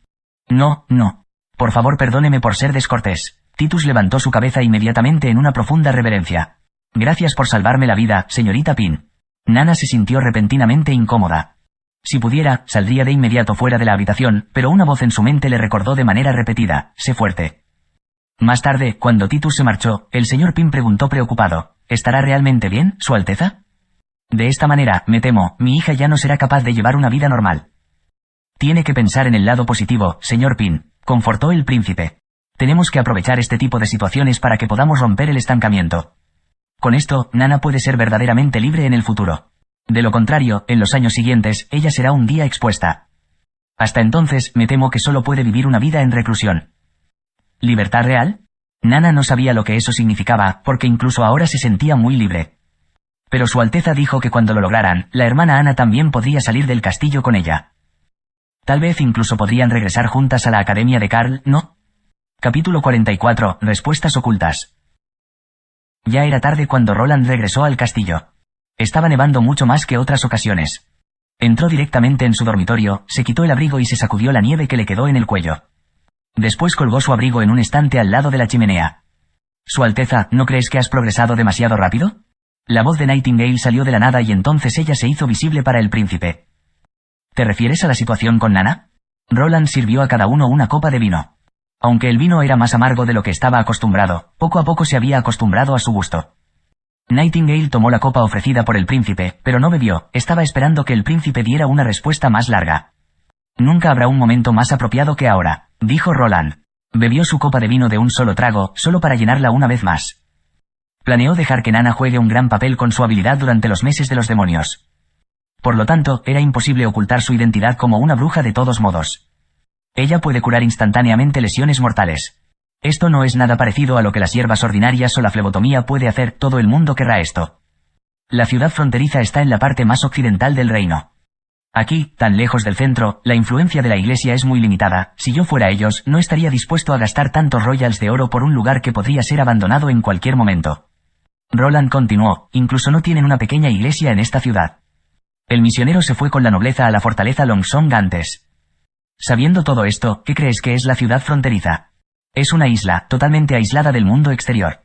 No, no. Por favor perdóneme por ser descortés. Titus levantó su cabeza inmediatamente en una profunda reverencia. Gracias por salvarme la vida, señorita Pym. Nana se sintió repentinamente incómoda. Si pudiera, saldría de inmediato fuera de la habitación, pero una voz en su mente le recordó de manera repetida, sé fuerte. Más tarde, cuando Titus se marchó, el señor Pym preguntó preocupado, ¿estará realmente bien, Su Alteza? De esta manera, me temo, mi hija ya no será capaz de llevar una vida normal. Tiene que pensar en el lado positivo, señor Pym, confortó el príncipe. Tenemos que aprovechar este tipo de situaciones para que podamos romper el estancamiento. Con esto, Nana puede ser verdaderamente libre en el futuro. De lo contrario, en los años siguientes, ella será un día expuesta. Hasta entonces, me temo que solo puede vivir una vida en reclusión. ¿Libertad real? Nana no sabía lo que eso significaba, porque incluso ahora se sentía muy libre. Pero Su Alteza dijo que cuando lo lograran, la hermana Ana también podría salir del castillo con ella. Tal vez incluso podrían regresar juntas a la academia de Karl, ¿no? Capítulo 44. Respuestas ocultas. Ya era tarde cuando Roland regresó al castillo. Estaba nevando mucho más que otras ocasiones. Entró directamente en su dormitorio, se quitó el abrigo y se sacudió la nieve que le quedó en el cuello. Después colgó su abrigo en un estante al lado de la chimenea. Su Alteza, ¿no crees que has progresado demasiado rápido? La voz de Nightingale salió de la nada y entonces ella se hizo visible para el príncipe. ¿Te refieres a la situación con Nana? Roland sirvió a cada uno una copa de vino. Aunque el vino era más amargo de lo que estaba acostumbrado, poco a poco se había acostumbrado a su gusto. Nightingale tomó la copa ofrecida por el príncipe, pero no bebió, estaba esperando que el príncipe diera una respuesta más larga. Nunca habrá un momento más apropiado que ahora, dijo Roland. Bebió su copa de vino de un solo trago, solo para llenarla una vez más. Planeó dejar que Nana juegue un gran papel con su habilidad durante los meses de los demonios. Por lo tanto, era imposible ocultar su identidad como una bruja de todos modos. Ella puede curar instantáneamente lesiones mortales. Esto no es nada parecido a lo que las hierbas ordinarias o la flebotomía puede hacer, todo el mundo querrá esto. La ciudad fronteriza está en la parte más occidental del reino. Aquí, tan lejos del centro, la influencia de la iglesia es muy limitada, si yo fuera ellos, no estaría dispuesto a gastar tantos royals de oro por un lugar que podría ser abandonado en cualquier momento. Roland continuó, incluso no tienen una pequeña iglesia en esta ciudad. El misionero se fue con la nobleza a la fortaleza Longsong antes. Sabiendo todo esto, ¿qué crees que es la ciudad fronteriza? Es una isla, totalmente aislada del mundo exterior.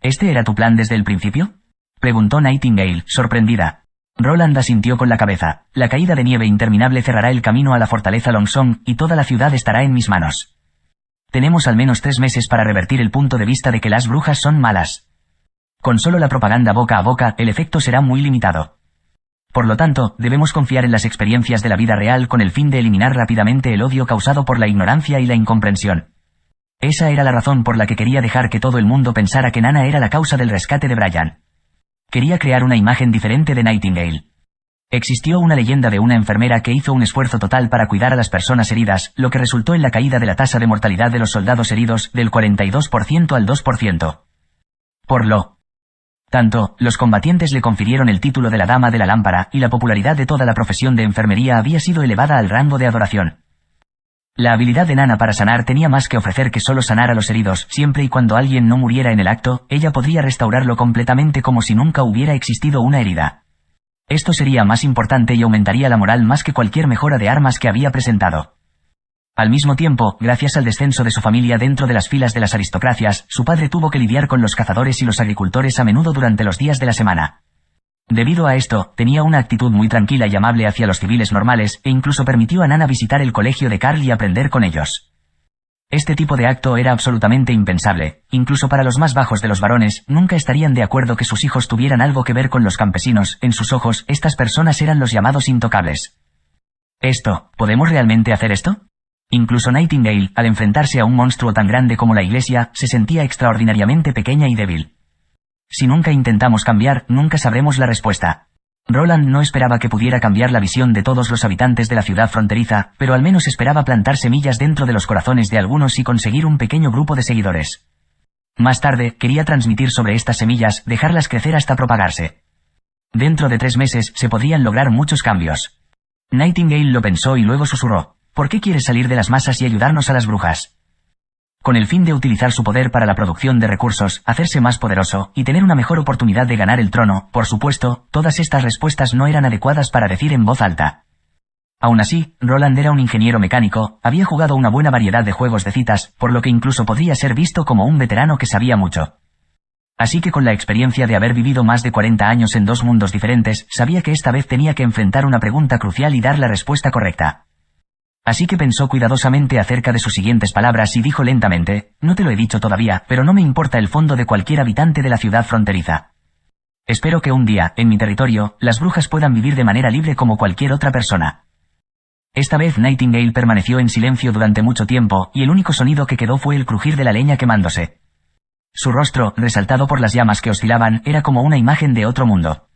¿Este era tu plan desde el principio? Preguntó Nightingale, sorprendida. Roland asintió con la cabeza. La caída de nieve interminable cerrará el camino a la fortaleza Longsong, y toda la ciudad estará en mis manos. Tenemos al menos 3 meses para revertir el punto de vista de que las brujas son malas. Con solo la propaganda boca a boca, el efecto será muy limitado. Por lo tanto, debemos confiar en las experiencias de la vida real con el fin de eliminar rápidamente el odio causado por la ignorancia y la incomprensión. Esa era la razón por la que quería dejar que todo el mundo pensara que Nana era la causa del rescate de Brian. Quería crear una imagen diferente de Nightingale. Existió una leyenda de una enfermera que hizo un esfuerzo total para cuidar a las personas heridas, lo que resultó en la caída de la tasa de mortalidad de los soldados heridos del 42% al 2%. Por lo tanto, los combatientes le confirieron el título de la Dama de la Lámpara, y la popularidad de toda la profesión de enfermería había sido elevada al rango de adoración. La habilidad de Nana para sanar tenía más que ofrecer que solo sanar a los heridos. Siempre y cuando alguien no muriera en el acto, ella podría restaurarlo completamente como si nunca hubiera existido una herida. Esto sería más importante y aumentaría la moral más que cualquier mejora de armas que había presentado. Al mismo tiempo, gracias al descenso de su familia dentro de las filas de las aristocracias, su padre tuvo que lidiar con los cazadores y los agricultores a menudo durante los días de la semana. Debido a esto, tenía una actitud muy tranquila y amable hacia los civiles normales, e incluso permitió a Nana visitar el colegio de Carl y aprender con ellos. Este tipo de acto era absolutamente impensable. Incluso para los más bajos de los varones, nunca estarían de acuerdo que sus hijos tuvieran algo que ver con los campesinos. En sus ojos, estas personas eran los llamados intocables. ¿Podemos realmente hacer esto? Incluso Nightingale, al enfrentarse a un monstruo tan grande como la iglesia, se sentía extraordinariamente pequeña y débil. Si nunca intentamos cambiar, nunca sabremos la respuesta. Roland no esperaba que pudiera cambiar la visión de todos los habitantes de la ciudad fronteriza, pero al menos esperaba plantar semillas dentro de los corazones de algunos y conseguir un pequeño grupo de seguidores. Más tarde, quería transmitir sobre estas semillas, dejarlas crecer hasta propagarse. Dentro de 3 meses, se podrían lograr muchos cambios. Nightingale lo pensó y luego susurró: ¿por qué quieres salir de las masas y ayudarnos a las brujas? Con el fin de utilizar su poder para la producción de recursos, hacerse más poderoso, y tener una mejor oportunidad de ganar el trono. Por supuesto, todas estas respuestas no eran adecuadas para decir en voz alta. Aún así, Roland era un ingeniero mecánico, había jugado una buena variedad de juegos de citas, por lo que incluso podría ser visto como un veterano que sabía mucho. Así que con la experiencia de haber vivido más de 40 años en 2 mundos diferentes, sabía que esta vez tenía que enfrentar una pregunta crucial y dar la respuesta correcta. Así que pensó cuidadosamente acerca de sus siguientes palabras y dijo lentamente: no te lo he dicho todavía, pero no me importa el fondo de cualquier habitante de la ciudad fronteriza. Espero que un día, en mi territorio, las brujas puedan vivir de manera libre como cualquier otra persona. Esta vez Nightingale permaneció en silencio durante mucho tiempo, y el único sonido que quedó fue el crujir de la leña quemándose. Su rostro, resaltado por las llamas que oscilaban, era como una imagen de otro mundo.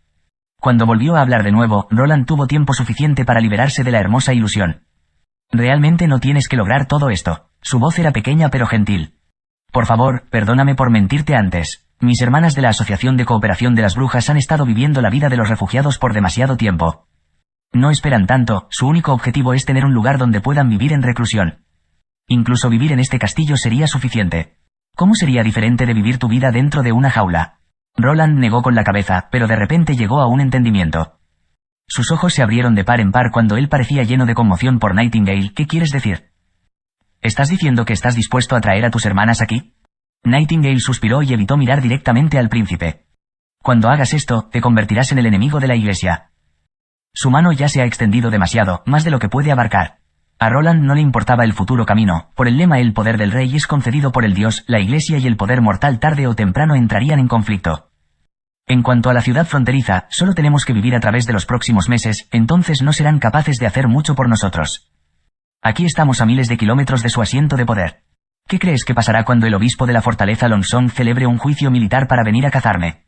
Cuando volvió a hablar de nuevo, Roland tuvo tiempo suficiente para liberarse de la hermosa ilusión. Realmente no tienes que lograr todo esto. Su voz era pequeña pero gentil. Por favor, perdóname por mentirte antes. Mis hermanas de la Asociación de Cooperación de las Brujas han estado viviendo la vida de los refugiados por demasiado tiempo. No esperan tanto, su único objetivo es tener un lugar donde puedan vivir en reclusión. Incluso vivir en este castillo sería suficiente. ¿Cómo sería diferente de vivir tu vida dentro de una jaula? Roland negó con la cabeza, pero de repente llegó a un entendimiento. Sus ojos se abrieron de par en par cuando él parecía lleno de conmoción por Nightingale. ¿Qué quieres decir? ¿Estás diciendo que estás dispuesto a traer a tus hermanas aquí? Nightingale suspiró y evitó mirar directamente al príncipe. Cuando hagas esto, te convertirás en el enemigo de la iglesia. Su mano ya se ha extendido demasiado, más de lo que puede abarcar. A Roland no le importaba el futuro camino. Por el lema: el poder del rey es concedido por el dios, la iglesia y el poder mortal tarde o temprano entrarían en conflicto. En cuanto a la ciudad fronteriza, solo tenemos que vivir a través de los próximos meses, entonces no serán capaces de hacer mucho por nosotros. Aquí estamos a miles de kilómetros de su asiento de poder. ¿Qué crees que pasará cuando el obispo de la fortaleza Longsong celebre un juicio militar para venir a cazarme?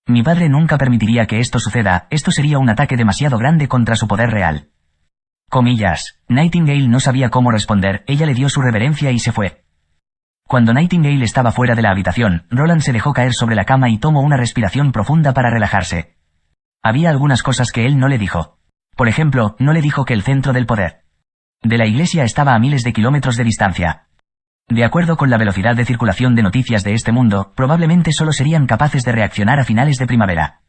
Mi padre nunca permitiría que esto suceda. Esto sería un ataque demasiado grande contra su poder real. Comillas. Nightingale no sabía cómo responder, ella le dio su reverencia y se fue. Cuando Nightingale estaba fuera de la habitación, Roland se dejó caer sobre la cama y tomó una respiración profunda para relajarse. Había algunas cosas que él no le dijo. Por ejemplo, no le dijo que el centro del poder de la iglesia estaba a miles de kilómetros de distancia. De acuerdo con la velocidad de circulación de noticias de este mundo, probablemente solo serían capaces de reaccionar a finales de primavera.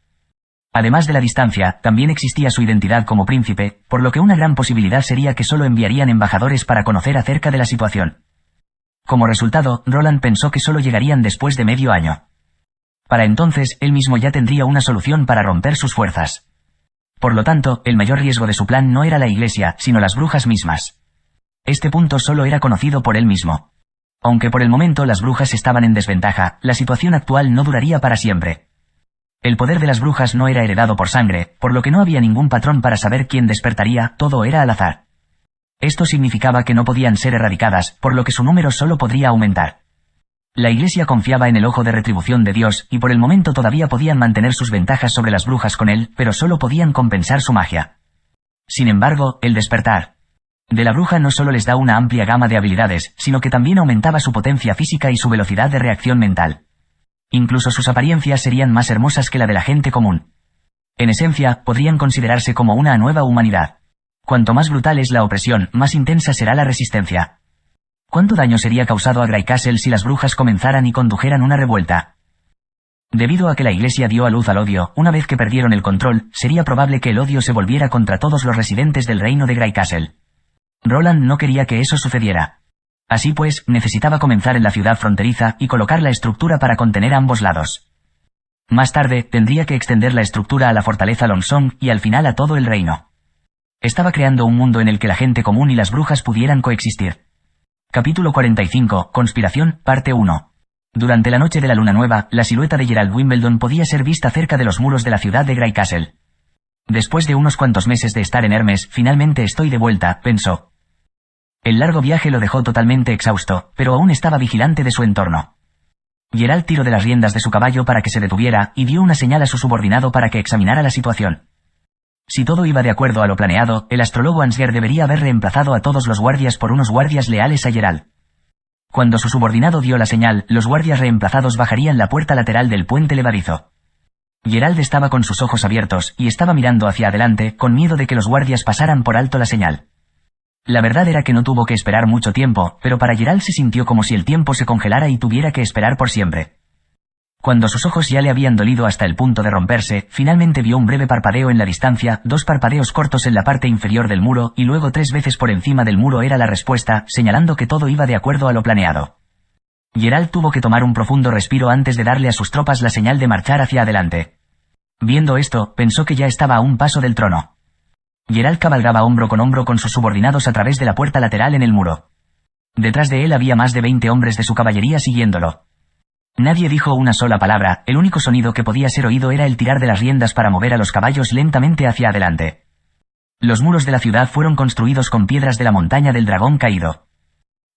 Además de la distancia, también existía su identidad como príncipe, por lo que una gran posibilidad sería que solo enviarían embajadores para conocer acerca de la situación. Como resultado, Roland pensó que solo llegarían después de medio año. Para entonces, él mismo ya tendría una solución para romper sus fuerzas. Por lo tanto, el mayor riesgo de su plan no era la iglesia, sino las brujas mismas. Este punto solo era conocido por él mismo. Aunque por el momento las brujas estaban en desventaja, la situación actual no duraría para siempre. El poder de las brujas no era heredado por sangre, por lo que no había ningún patrón para saber quién despertaría, todo era al azar. Esto significaba que no podían ser erradicadas, por lo que su número solo podría aumentar. La iglesia confiaba en el ojo de retribución de Dios, y por el momento todavía podían mantener sus ventajas sobre las brujas con él, pero solo podían compensar su magia. Sin embargo, el despertar de la bruja no solo les da una amplia gama de habilidades, sino que también aumentaba su potencia física y su velocidad de reacción mental. Incluso sus apariencias serían más hermosas que la de la gente común. En esencia, podrían considerarse como una nueva humanidad. Cuanto más brutal es la opresión, más intensa será la resistencia. ¿Cuánto daño sería causado a Greycastle si las brujas comenzaran y condujeran una revuelta? Debido a que la iglesia dio a luz al odio, una vez que perdieron el control, sería probable que el odio se volviera contra todos los residentes del reino de Greycastle. Roland no quería que eso sucediera. Así pues, necesitaba comenzar en la ciudad fronteriza y colocar la estructura para contener ambos lados. Más tarde, tendría que extender la estructura a la fortaleza Longsong y al final a todo el reino. Estaba creando un mundo en el que la gente común y las brujas pudieran coexistir. Capítulo 45, Conspiración, parte 1. Durante la noche de la luna nueva, la silueta de Gerald Wimbledon podía ser vista cerca de los muros de la ciudad de Greycastle. Después de unos cuantos meses de estar en Hermes, finalmente estoy de vuelta, pensó. El largo viaje lo dejó totalmente exhausto, pero aún estaba vigilante de su entorno. Gerald tiró de las riendas de su caballo para que se detuviera, y dio una señal a su subordinado para que examinara la situación. Si todo iba de acuerdo a lo planeado, el astrólogo Ansgar debería haber reemplazado a todos los guardias por unos guardias leales a Gerald. Cuando su subordinado dio la señal, los guardias reemplazados bajarían la puerta lateral del puente levadizo. Gerald estaba con sus ojos abiertos, y estaba mirando hacia adelante, con miedo de que los guardias pasaran por alto la señal. La verdad era que no tuvo que esperar mucho tiempo, pero para Gerald se sintió como si el tiempo se congelara y tuviera que esperar por siempre. Cuando sus ojos ya le habían dolido hasta el punto de romperse, finalmente vio un breve parpadeo en la distancia, 2 parpadeos cortos en la parte inferior del muro, y luego 3 veces por encima del muro era la respuesta, señalando que todo iba de acuerdo a lo planeado. Gerald tuvo que tomar un profundo respiro antes de darle a sus tropas la señal de marchar hacia adelante. Viendo esto, pensó que ya estaba a un paso del trono. Gerald cabalgaba hombro con sus subordinados a través de la puerta lateral en el muro. Detrás de él había más de 20 hombres de su caballería siguiéndolo. Nadie dijo una sola palabra, el único sonido que podía ser oído era el tirar de las riendas para mover a los caballos lentamente hacia adelante. Los muros de la ciudad fueron construidos con piedras de la montaña del dragón caído.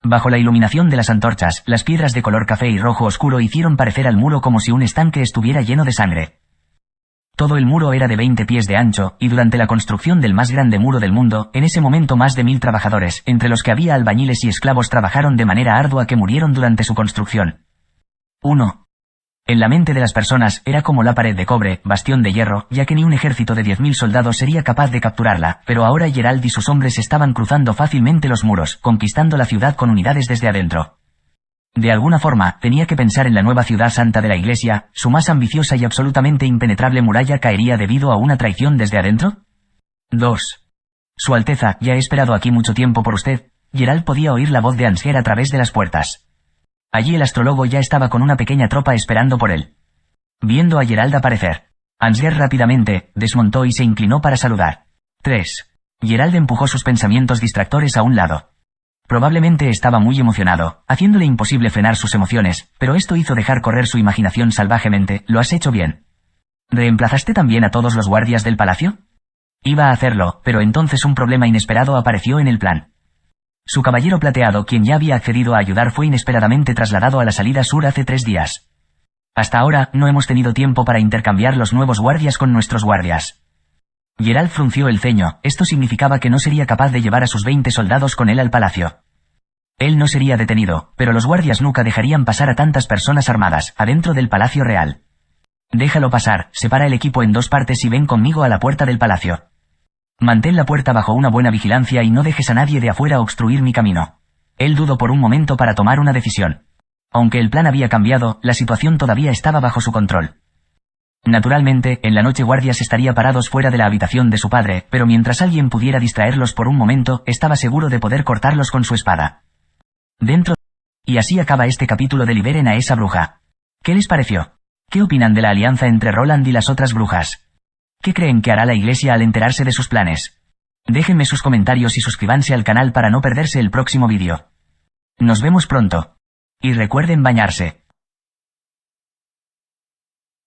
Bajo la iluminación de las antorchas, las piedras de color café y rojo oscuro hicieron parecer al muro como si un estanque estuviera lleno de sangre. Todo el muro era de 20 pies de ancho, y durante la construcción del más grande muro del mundo, en ese momento más de 1000 trabajadores, entre los que había albañiles y esclavos, trabajaron de manera ardua que murieron durante su construcción. 1. En la mente de las personas, era como la pared de cobre, bastión de hierro, ya que ni un ejército de 10.000 soldados sería capaz de capturarla, pero ahora Gerald y sus hombres estaban cruzando fácilmente los muros, conquistando la ciudad con unidades desde adentro. De alguna forma, tenía que pensar en la nueva ciudad santa de la iglesia, su más ambiciosa y absolutamente impenetrable muralla caería debido a una traición desde adentro. 2. Su Alteza, ya he esperado aquí mucho tiempo por usted. Gerald podía oír la voz de Ansgar a través de las puertas. Allí el astrólogo ya estaba con una pequeña tropa esperando por él. Viendo a Gerald aparecer, Ansgar rápidamente desmontó y se inclinó para saludar. 3. Gerald empujó sus pensamientos distractores a un lado. Probablemente estaba muy emocionado, haciéndole imposible frenar sus emociones, pero esto hizo dejar correr su imaginación salvajemente. Lo has hecho bien. ¿Reemplazaste también a todos los guardias del palacio? Iba a hacerlo, pero entonces un problema inesperado apareció en el plan. Su caballero plateado, quien ya había accedido a ayudar, fue inesperadamente trasladado a la salida sur hace 3 días. Hasta ahora, no hemos tenido tiempo para intercambiar los nuevos guardias con nuestros guardias. Gerald frunció el ceño, esto significaba que no sería capaz de llevar a sus 20 soldados con él al palacio. Él no sería detenido, pero los guardias nunca dejarían pasar a tantas personas armadas, adentro del palacio real. Déjalo pasar, separa el equipo en 2 partes y ven conmigo a la puerta del palacio. Mantén la puerta bajo una buena vigilancia y no dejes a nadie de afuera obstruir mi camino. Él dudó por un momento para tomar una decisión. Aunque el plan había cambiado, la situación todavía estaba bajo su control. Naturalmente, en la noche guardias estaría parados fuera de la habitación de su padre, pero mientras alguien pudiera distraerlos por un momento, estaba seguro de poder cortarlos con su espada. Dentro. Y así acaba este capítulo de Liberen a esa bruja. ¿Qué les pareció? ¿Qué opinan de la alianza entre Roland y las otras brujas? ¿Qué creen que hará la iglesia al enterarse de sus planes? Déjenme sus comentarios y suscríbanse al canal para no perderse el próximo vídeo. Nos vemos pronto. Y recuerden bañarse.